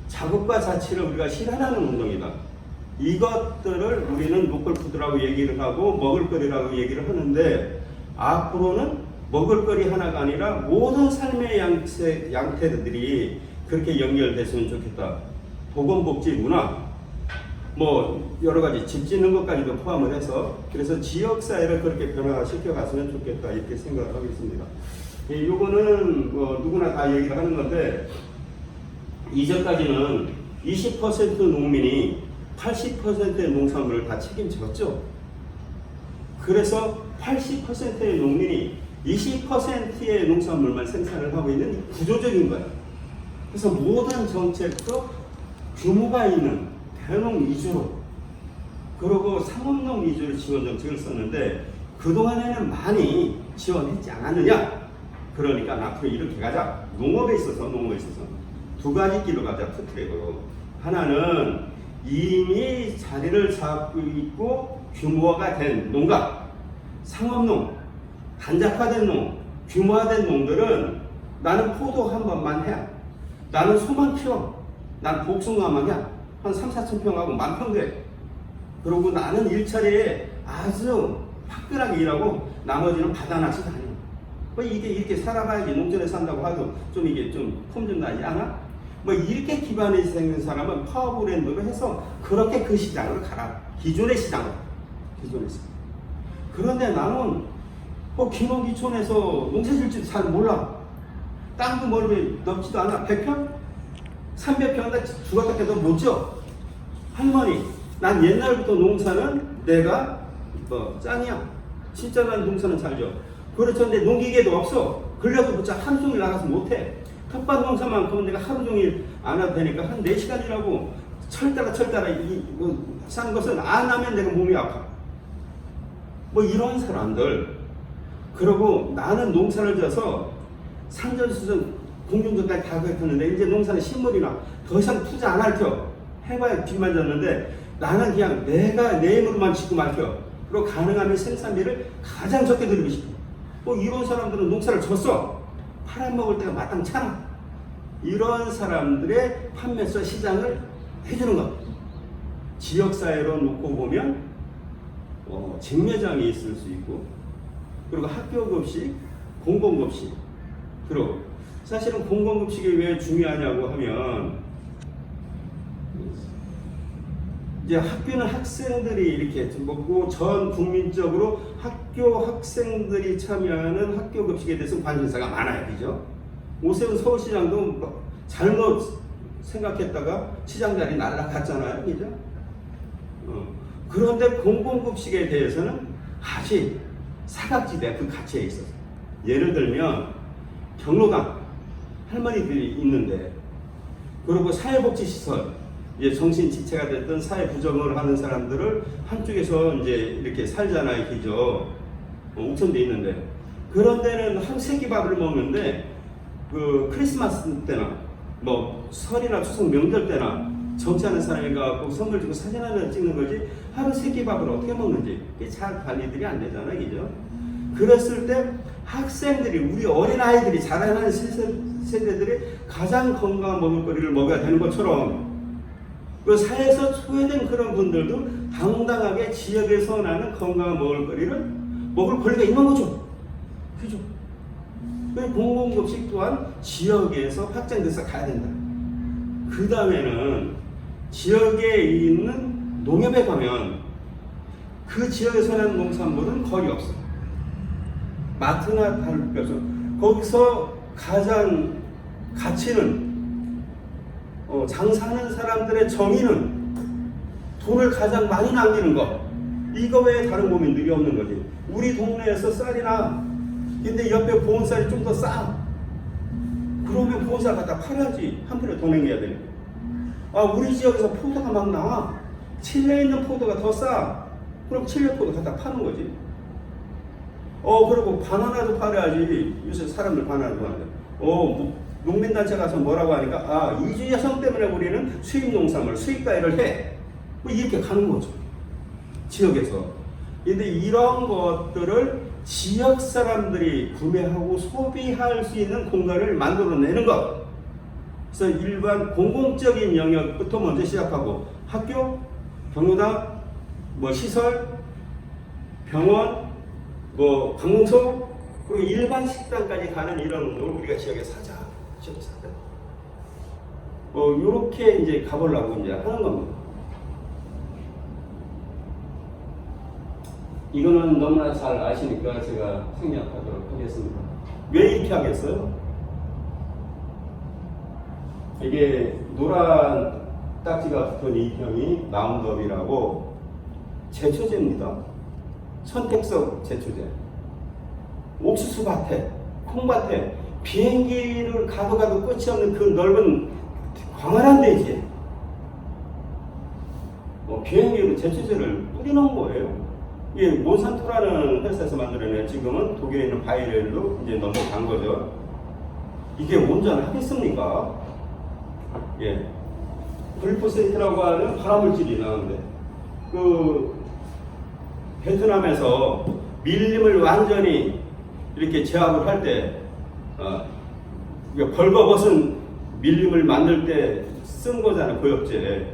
자급과 자치를 우리가 실현하는 운동이다. 이것들을 우리는 로컬푸드라고 얘기를 하고 먹을거리라고 얘기를 하는데 앞으로는 먹을거리 하나가 아니라 모든 삶의 양태들이 그렇게 연결됐으면 좋겠다. 보건복지 문화, 여러 가지 집 짓는 것까지도 포함을 해서 그래서 지역사회를 그렇게 변화시켜 갔으면 좋겠다. 이렇게 생각을 하고 있습니다. 요거는 누구나 다 얘기를 하는 건데 이전까지는 20% 농민이 80%의 농산물을 다 책임졌죠. 그래서 80%의 농민이 20%의 농산물만 생산을 하고 있는 구조적인 거예요. 그래서 모든 정책도 규모가 있는 대농 위주로 그리고 상업농 위주로 지원 정책을 썼는데 그동안에는 많이 지원했지 않았느냐. 그러니까 앞으로 이렇게 가자. 농업에 있어서 두 가지 길로 가자. 트랙으로. 하나는 이미 자리를 잡고 있고 규모가 된 농가, 상업농, 단작화된 농, 규모화된 농들은 나는 포도 한 번만 해. 나는 소만 키워. 난 복숭아만 해. 한 3, 4천 평하고 만평 돼. 그리고 나는 일처리에 아주 화끈하게 일하고 나머지는 바다낚시 다녀. 이게 이렇게 살아가야지. 농촌에 산다고 하도 좀 이게 좀 폼 좀 나지 않아? 이렇게 기반이 생긴 사람은 파워브랜드로 해서 그렇게 그 시장으로 가라. 기존의 시장으로. 그런데 나는 김원기촌에서 농사 질지도 잘 몰라. 땅도 넓지도 않아. 100평? 300평 나 죽었다 해도 못 지어. 할머니, 난 옛날부터 농사는 내가 짱이야. 진짜 난 농사는 잘 지어. 그렇던데 농기계도 없어. 근력도 붙자 하루 종일 나가서 못해. 텃밭 농사만큼은 내가 하루 종일 안 해도 되니까 한 4시간이라고 철따라 사는 것은 안 하면 내가 몸이 아파. 이런 사람들. 그리고 나는 농사를 져서 산전수전 공중전까지 다 했었는데 이제 농사는 식물이나 더 이상 투자 안 할 겨. 해봐야 빚만 졌는데 나는 그냥 내가 내 힘으로만 짓고 말겨. 그리고 가능하면 생산비를 가장 적게 들이고 싶어. 이런 사람들은 농사를 졌어. 팔아먹을 때가 마땅찮아. 이런 사람들의 판매서 시장을 해주는 것. 지역사회로 놓고 보면 직매장이 있을 수 있고 그리고 학교급식, 공공급식. 그리고 사실은 공공급식이 왜 중요하냐고 하면 이제 학교는 학생들이 이렇게 먹고 전 국민적으로 학생들이 참여하는 학교급식에 대해서 관심사가 많아요. 그죠? 오세훈 서울시장도 잘못 생각했다가 시장 자리 날아갔잖아요. 그죠? 그런데 공공급식에 대해서는 아직 사각지대 그 가치에 있어서 예를 들면 경로당 할머니들이 있는데 그리고 사회복지시설 정신지체가 됐던 사회 부정을 하는 사람들을 한쪽에서 이제 이렇게 살잖아요. 그죠? 옥천돼 있는데 그런 데는 한 세끼밥을 먹는데 그 크리스마스 때나 설이나 추석 명절 때나 정치하는 사람이 가고 선물 주고 사진 하나 찍는 거지 하루 세끼밥을 어떻게 먹는지 잘 관리들이 안 되잖아요. 그죠? 그랬을 때 학생들이 우리 어린아이들이 자라나는 세대들이 가장 건강한 먹을거리를 먹어야 되는 것처럼 그 사회에서 소외된 그런 분들도 당당하게 지역에서 나는 건강한 먹을 권리가 있는 거죠. 그죠? 공공급식 또한 지역에서 확장돼서 가야 된다. 그 다음에는 지역에 있는 농협에 가면 그 지역에서 나는 농산물은 거의 없어. 마트나 다를 게 없어. 거기서 가장 가치는 장사하는 사람들의 정의는 돈을 가장 많이 남기는 것. 이거 외에 다른 고민들이 없는 거지. 우리 동네에서 쌀이나 근데 옆에 보온쌀이 좀 더 싸. 그러면 보온쌀 갖다 팔아야지. 한 푼에 더 남겨야 되는 거야. 우리 지역에서 포도가 막 나와. 칠레에 있는 포도가 더 싸. 그럼 칠레 포도 갖다 파는 거지. 그리고 바나나도 팔아야지. 요새 사람들 바나나 좋아하는데. 농민단체 가서 뭐라고 하니까 이주 여성 때문에 우리는 수입 농산물, 수입가해를 해. 뭐 이렇게 가는 거죠. 지역에서. 근데 이런 것들을 지역 사람들이 구매하고 소비할 수 있는 공간을 만들어내는 것. 그래서 일반 공공적인 영역부터 먼저 시작하고 학교, 경로당, 시설, 병원, 관공서, 그리고 일반 식당까지 가는 이런 운동을 우리가 지역에서 하자. 지역에서 하자. 요렇게 이제 가보려고 이제 하는 겁니다. 이거는 너무나 잘 아시니까 제가 생략하도록 하겠습니다. 왜 이렇게 하겠어요? 이게 노란 딱지가 붙은 이 형이 라운드업이라고 제초제입니다. 선택성 제초제. 옥수수밭에, 콩밭에 비행기를 가도 끝이 없는 그 넓은 광활한 대지에 비행기로 제초제를 뿌리는 거예요. 이게 몬산토라는 회사에서 만들어낸 지금은 독일에 있는 바이에른로 이제 넘어간 거죠. 이게 온전하겠습니까? 예. 글리포세이트라고 하는 발암물질이 나오는데 베트남에서 밀림을 완전히 이렇게 제압을 할 때 벌거벗은 밀림을 만들 때 쓴 거잖아요. 고엽제.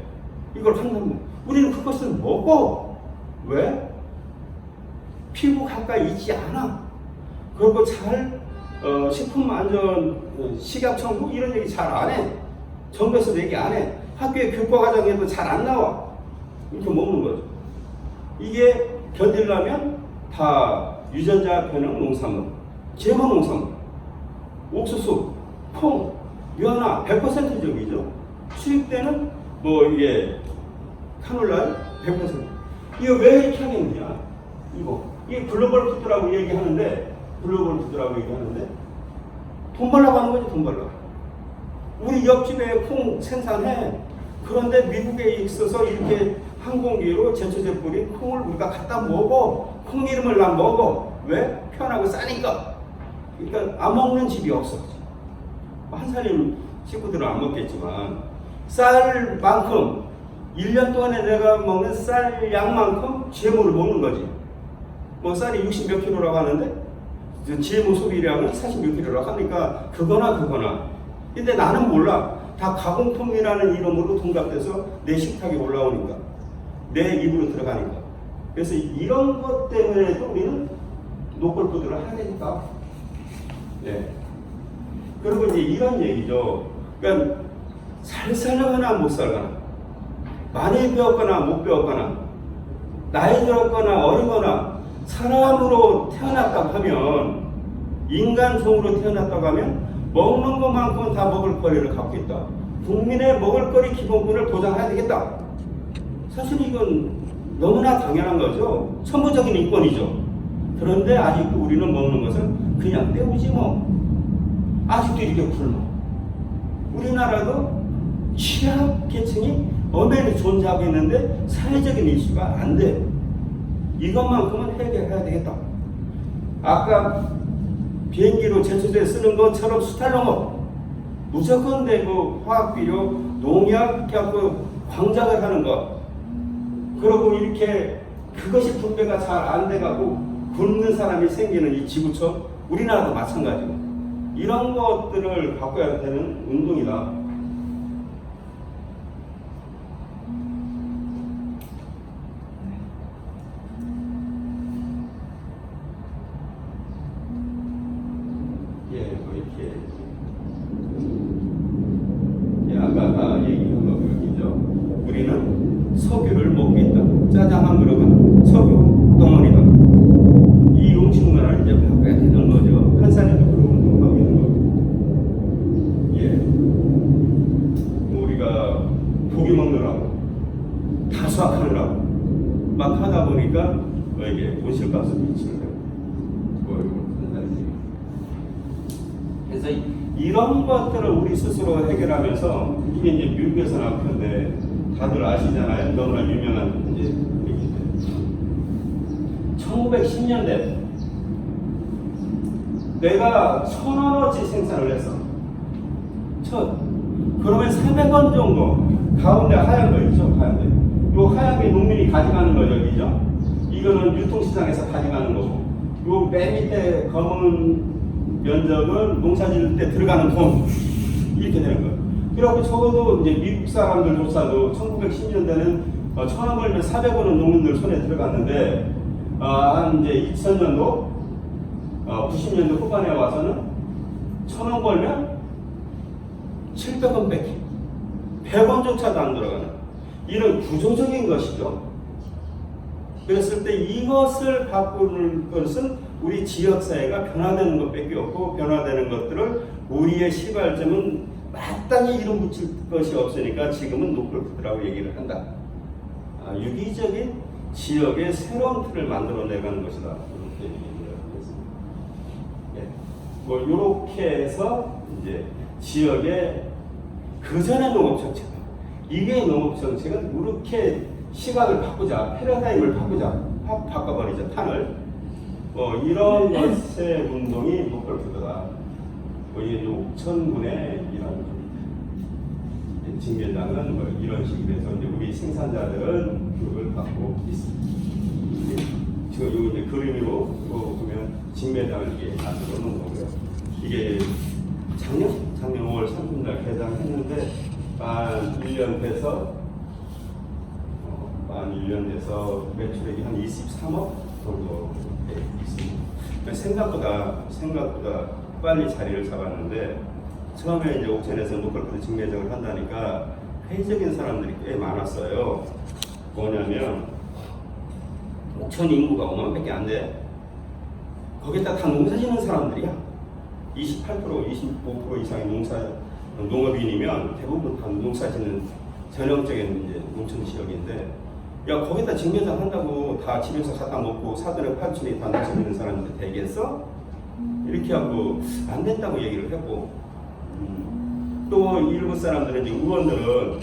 이걸 한다면 우리는 그것을 먹어. 왜? 피부 가까이 있지 않아. 그리고 잘 식품안전 식약청국 이런 얘기 잘 안 해. 정부에서 얘기 안 해. 학교에 교과과정에도 잘 안 나와. 이렇게 먹는 거죠. 이게 견디려면 다 유전자 변형 농산물, 제모 농산물, 옥수수, 콩, 연화 100%적이죠. 수입되는 이게 카놀라 100%. 이거 왜 이렇게 하겠느냐? 이게 글로벌 푸드라고 얘기하는데 돈 벌라고 하는 거지. 돈 벌라고. 우리 옆집에 콩 생산해. 그런데 미국에 있어서 이렇게 항공기로 제초제 뿌린 콩을 우리가 갖다 먹어. 콩기름을 난 먹어. 왜? 편하고 싸니까. 그러니까 안 먹는 집이 없어. 한 살림 식구들은 안 먹겠지만 쌀만큼 1년 동안에 내가 먹는 쌀 양만큼 GMO를 먹는 거지. 쌀이 60 몇 킬로라고 하는데 GMO 소비량은 40 몇 킬로라고 하니까 그거나. 근데 나는 몰라. 다 가공품이라는 이름으로 동갑돼서 내 식탁에 올라오니까 내 입으로 들어가니까. 그래서 이런 것 때문에도 우리는 노골푸드를 해야 되니까. 네. 그리고 이제 이런 얘기죠. 그러니까 잘 살거나 못 살거나, 많이 배웠거나 못 배웠거나, 나이 들었거나 어리거나, 사람으로 태어났다고 하면, 인간종으로 태어났다고 하면 먹는 것만큼은 다 먹을 거리를 갖고 있다. 국민의 먹을거리 기본권을 보장해야 되겠다. 사실 이건 너무나 당연한 거죠. 천부적인 인권이죠. 그런데 아직도 우리는 먹는 것은 그냥 때우지 뭐. 아직도 이렇게 굶어. 우리나라도 취약 계층이 엄연히 존재하고 있는데 사회적인 이슈가 안 돼. 이것만큼은 해결해야 되겠다. 아까 비행기로 제초제 쓰는 것처럼 수탈 농업 무조건 되고 화학비료, 농약, 광작을 하는 것. 그러고 이렇게 그것이 분배가 잘 안 돼가고 굶는 사람이 생기는 이 지구촌, 우리나라도 마찬가지고. 이런 것들을 바꿔야 되는 운동이다. 우리는 석유를 먹고 있다. 짜장 한 그릇은 석유 덩어리다. 이 음식 문화를 이제 바꿔야 되는 거죠. 한산에도 그런 운동하고 있는 거고. 예. 우리가 고기 먹느라고 다수학하느라고 막 하다 보니까 이게 온실가스 미치는 거예요. 그래서 이런 것들을 우리 스스로 해결하면서 이게 이제 미국에서 나왔는데 다들 아시잖아요. 너무나 유명한 이제 얘기인데 1910년대 내가 1,000원어치 생산을 했어. 그러면 400원 정도 가운데 하얀 거 있죠? 하얀 거. 요 하얀 게 농민이 가져가는 거죠, 그죠? 이거는 유통시장에서 가져가는 거고, 요 맨 밑에 검은 면적은 농사 지을 때 들어가는 돈. 이렇게 되는 거예요. 그래갖고 적어도 이제 미국 사람들조차도 1910년대는 1,000원 벌면 400원은 농민들 손에 들어갔는데, 한 이제 2000년도, 90년도 후반에 와서는 1,000원 벌면 700원 뺏기. 100원조차도 안 들어가는. 이런 구조적인 것이죠. 그랬을 때 이것을 바꾸는 것은 우리 지역사회가 변화되는 것밖에 없고, 변화되는 것들을 우리의 시발점은 마땅히 이름 붙일 것이 없으니까 지금은 노컬푸드라고 얘기를 한다. 유기적인 지역의 새로운 틀을 만들어내가는 것이다. 이렇게 얘기를 하겠습니다. 네. 뭐 이렇게 해서 이제 지역의 그 전의 농업 정책, 이게 농업 정책은 이렇게 시각을 바꾸자, 패러다임을 바꾸자, 확 바꿔버리자, 판을. 이런 것의 운동이 노컬푸드다. 이게 옥천군의 이런 직면당은 뭐 이런 식으로 해서 이제 우리 생산자들은 교육을 받고 있습니다. 지금 요 이제 그림으로 보면 직면당을 이게 만들어 놓은 거고요. 이게 작년 5월 30일 개장했는데 만 1년 돼서 매출액이 한 23억 정도 있습니다. 생각보다 빨리 자리를 잡았는데, 처음에 이제 옥천에서 노컬푸드 직매장을 한다니까 회의적인 사람들이 꽤 많았어요. 뭐냐면 옥천 인구가 5만밖에 안 돼. 거기다 다 농사 짓는 사람들이야. 28%, 25% 이상의 농업인이면 대부분 다 농사 짓는 전형적인 이제 농촌 지역인데, 야 거기다 직매장 한다고 다 집에서 갖다 먹고 사돈의 팔촌이 다 농사 짓는 사람들 되겠어? 이렇게 하고 안 된다고 얘기를 했고, 또 일부 사람들은 이제 의원들은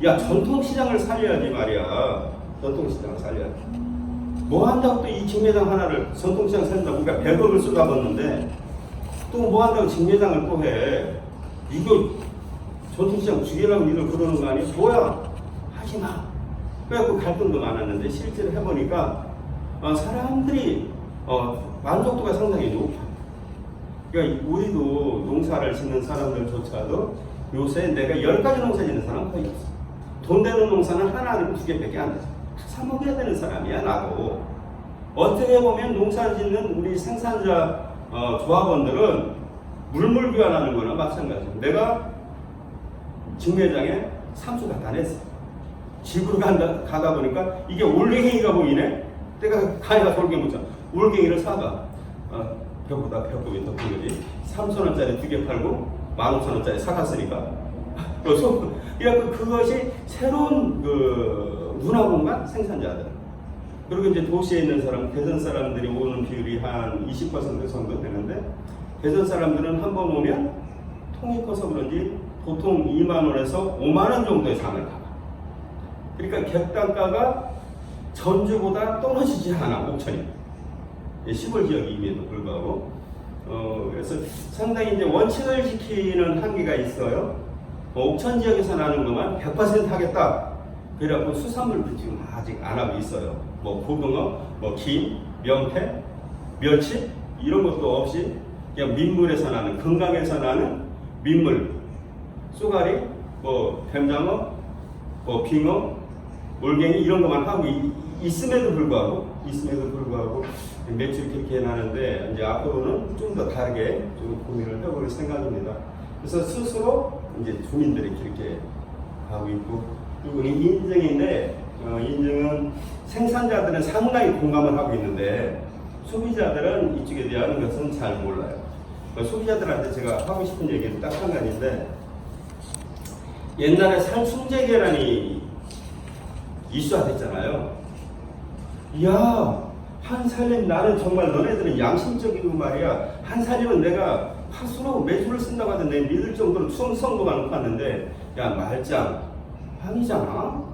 야 전통시장을 살려야지 말이야. 전통시장을 살려야지. 뭐 한다고 또 이 직매장 하나를 전통시장 살린다고 우리가 100억을 쏟아붓는데 또 뭐 한다고 직매장을 또 해. 이거 전통시장 죽이려고 니들 그러는 거 아니야? 뭐야? 하지 마. 그래갖고 갈등도 많았는데 실제로 해보니까 사람들이 만족도가 상당히 높아. 그러니까 우리도 농사를 짓는 사람들조차도 요새 내가 10가지 농사 짓는 사람 거의 없어. 돈 되는 농사는 하나 아니면 2개밖에 안 되죠. 사 먹어야 되는 사람이야 나도. 어떻게 보면 농사 짓는 우리 생산자 조합원들은 물물교환하는 거나 마찬가지야. 내가 직매장에 상수 갖다 냈어. 집으로 가다 보니까 이게 올갱이가 보이네? 내가 가위가 돌게 묻자. 올갱이를 사가. 벽보다 벽급이 더 큰 거지. 3,000원짜리 2개 팔고 15,000원짜리 사갔으니까. 그래서 그것이 새로운 그 문화공간 생산자들. 그리고 이제 도시에 있는 사람, 대전 사람들이 오는 비율이 한 20% 정도 되는데, 대전 사람들은 한 번 오면 통이 커서 그런지 보통 2만 원에서 5만 원 정도의 상을 가. 그러니까 객단가가 전주보다 떨어지지 않아, 옥천이. 시골 지역임에도 불구하고. 그래서 상당히 이제 원칙을 지키는 한계가 있어요. 옥천 지역에서 나는 것만 100% 하겠다. 그래갖고 수산물도 지금 아직 안 하고 있어요. 뭐 고등어, 뭐 김, 명태, 멸치 이런 것도 없이 그냥 민물에서 나는, 건강에서 나는 민물, 쏘가리, 뭐 뱀장어, 뭐 빙어, 올갱이 이런 것만 하고 있음에도 불구하고 매출이 그렇게 나는데, 이제 앞으로는 좀 더 다르게 좀 고민을 해볼 생각입니다. 그래서 스스로 이제 주민들이 그렇게 하고 있고, 그리고 인증인데 인증은 생산자들은 상당히 공감을 하고 있는데 소비자들은 이쪽에 대한 것은 잘 몰라요. 소비자들한테 제가 하고 싶은 얘기는 딱 한 가지인데, 옛날에 살충제 계란이 이슈화 됐잖아요. 이야, 한 살림, 나는 정말 너네들은 양심적이고 말이야. 한 살림은 내가 파수로 매주를 쓴다고 하던데 믿을 정도로 충성도가 높았는데, 야, 말짱 아니잖아. 야,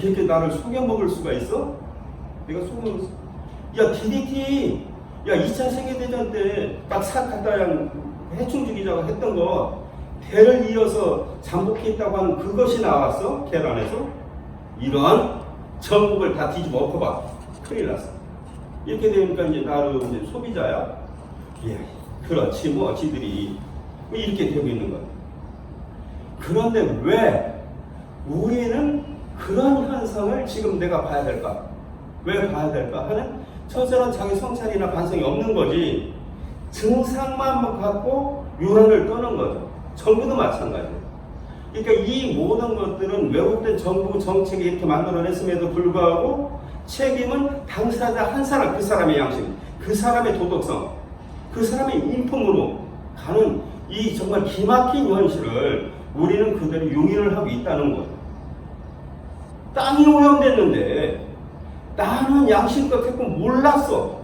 이렇게 나를 속여 먹을 수가 있어? 내가 속여 먹을 수. 야, DDT, 야, 2차 세계대전 때 딱 싹 갖다 그냥 해충 죽이자고 했던 거, 대를 이어서 잠복했다고 하는 그것이 나왔어? 계란에서? 이런 전국을 다 뒤집어 엎어봐. 큰일 났어. 이렇게 되니까 이제 나를 이제 소비자야. 예, 그렇지 뭐 지들이 이렇게 되고 있는 거야. 그런데 왜 우리는 그런 현상을 지금 내가 봐야 될까? 왜 봐야 될까 하는 처절한 자기 성찰이나 반성이 없는 거지. 증상만 갖고 유언을 떠는 거죠. 정부도 마찬가지예요. 그러니까 이 모든 것들은 왜곡된 정부 정책이 이렇게 만들어냈음에도 불구하고 책임은 당사자 한 사람, 그 사람의 양심, 그 사람의 도덕성, 그 사람의 인품으로 가는 이 정말 기막힌 현실을 우리는 그대로 용인을 하고 있다는 거예요. 땅이 오염됐는데 나는 양심껏 했고 몰랐어.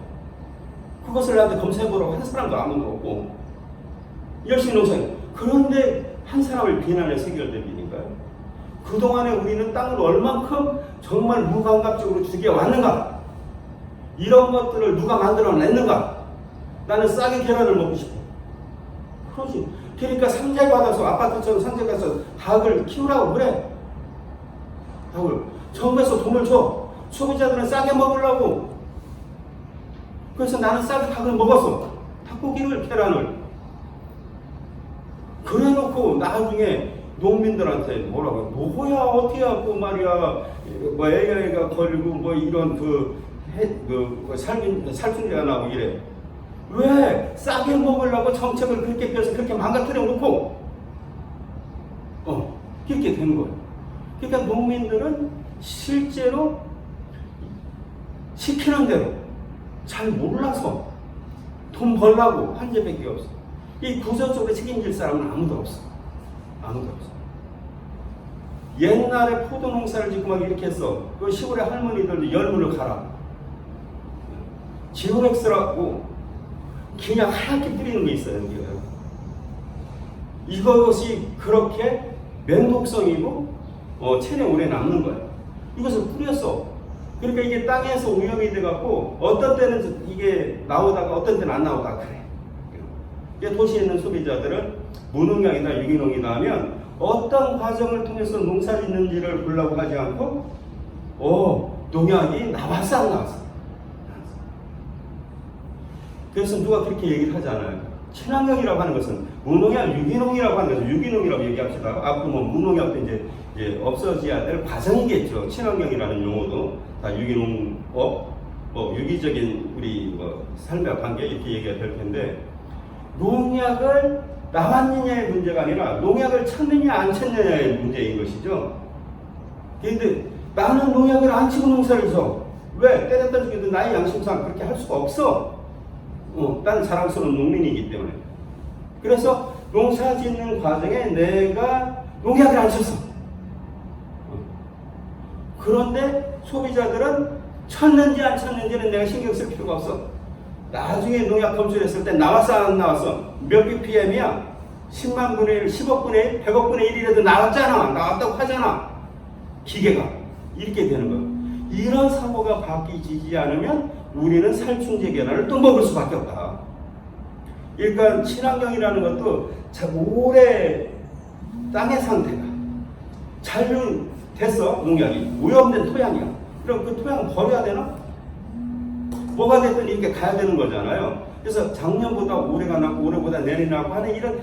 그것을 나한테 검사해보라고 한 사람도 아무도 없고 열심히 농사해. 그런데 한 사람을 비난해서 해결되니까요. 그동안에 우리는 땅을 얼만큼 정말 무감각적으로 죽여왔는가? 이런 것들을 누가 만들어냈는가? 나는 싸게 계란을 먹고 싶어. 그러지. 그러니까 상자 받아서 아파트처럼 상자 가서 닭을 키우라고 그래. 닭을 정부에서 돈을 줘. 소비자들은 싸게 먹으려고. 그래서 나는 싸게 닭을 먹었어. 닭고기를, 계란을. 그래 놓고 나중에 농민들한테 뭐라고, 뭐야, 어떻게 하고 말이야, 뭐 AI가 걸리고 뭐 이런 살충제가 나오고 이래. 왜? 싸게 먹으려고 정책을 그렇게 펴서 그렇게 망가뜨려 놓고, 그렇게 된 거예요. 그러니까 농민들은 실제로 시키는 대로 잘 몰라서 돈 벌라고 한 죄밖에 없어. 이 구조적으로 책임질 사람은 아무도 없어. 아무도 없어. 옛날에 포도 농사를 짓고 막 이렇게 했어. 그 시골의 할머니들도 열무를 갈아. 지오렉스라고 그냥 하얗게 뿌리는 게 있어요. 이것이 그렇게 면독성이고 체내 오래 남는 거예요. 이것을 뿌렸어. 그러니까 이게 땅에서 오염이 돼갖고 어떤 때는 이게 나오다가 어떤 때는 안 나오다가 그래. 도시에 있는 소비자들은 무농약이나 유기농이다 하면 어떤 과정을 통해서 농사 짓는지를 보려고 하지 않고 농약이 나왔어 안 나왔어. 그래서 누가 그렇게 얘기를 하잖아요. 친환경이라고 하는 것은 무농약, 유기농이라고 하는 것은 유기농이라고 얘기합시다. 앞으로 뭐 무농약도 이제 없어져야 될 과정이겠죠. 친환경이라는 용어도 다 유기농업, 유기적인 우리 삶과 관계 이렇게 얘기가 될 텐데, 농약을 나왔느냐의 문제가 아니라 농약을 쳤느냐 안 쳤느냐의 문제인 것이죠. 그런데 나는 농약을 안 치고 농사를 줘. 왜? 때렸다 죽여도 나의 양심상 그렇게 할 수가 없어. 나는 자랑스러운 농민이기 때문에. 그래서 농사 짓는 과정에 내가 농약을 안 쳤어. 그런데 소비자들은 쳤는지 안 쳤는지는 내가 신경 쓸 필요가 없어. 나중에 농약 검출했을 때 나왔어 안 나왔어? 몇 ppm이야? 10만 분의 1, 10억 분의 1, 100억 분의 1이라도 나왔잖아. 나왔다고 하잖아. 기계가. 이렇게 되는 거야. 이런 사고가 바뀌지 않으면 우리는 살충제 계란을 또 먹을 수밖에 없다. 그러니까 친환경이라는 것도 오래 땅의 상태가 잔류됐어. 농약이 오염된 토양이야. 그럼 그 토양을 버려야 되나? 뭐가 됐든 이렇게 가야 되는 거잖아요. 그래서 작년보다 올해가 낫고 올해보다 내년이 낫고 하는 이런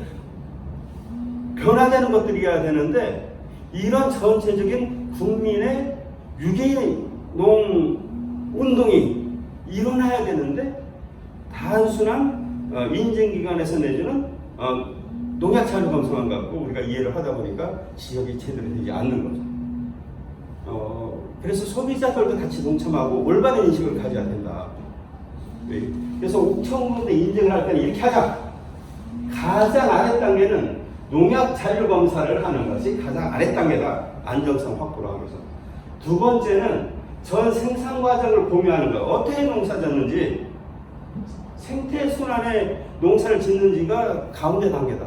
변화되는 것들이어야 되는데, 이런 전체적인 국민의 유기농 운동이 일어나야 되는데 단순한 인증기관에서 내주는 농약 잔류 검사만 갖고 우리가 이해를 하다 보니까 지역이 제대로 되지 않는 거죠. 그래서 소비자들도 같이 동참하고 올바른 인식을 가져야 된다. 네. 그래서 옥천군도 인증을 할 때는 이렇게 하자. 가장 아래 단계는 농약 자료 검사를 하는 것이 가장 아래 단계다. 안정성 확보를 하기 위해서. 두 번째는 전 생산 과정을 공유하는 것. 어떻게 농사 졌는지, 생태 순환의 농사를 짓는지가 가운데 단계다.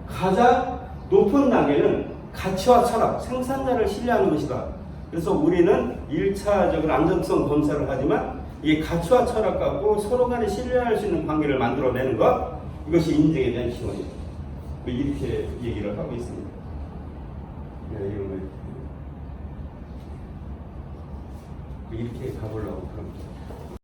가장 높은 단계는 가치와 철학, 생산자를 신뢰하는 것이다. 그래서 우리는 1차적으로 안정성 검사를 하지만 이게 가치와 철학 갖고 서로 간에 신뢰할 수 있는 관계를 만들어내는 것, 이것이 인증에 대한 기원이다. 이렇게 얘기를 하고 있습니다. 네, 이렇게 가보려고 그럽니다.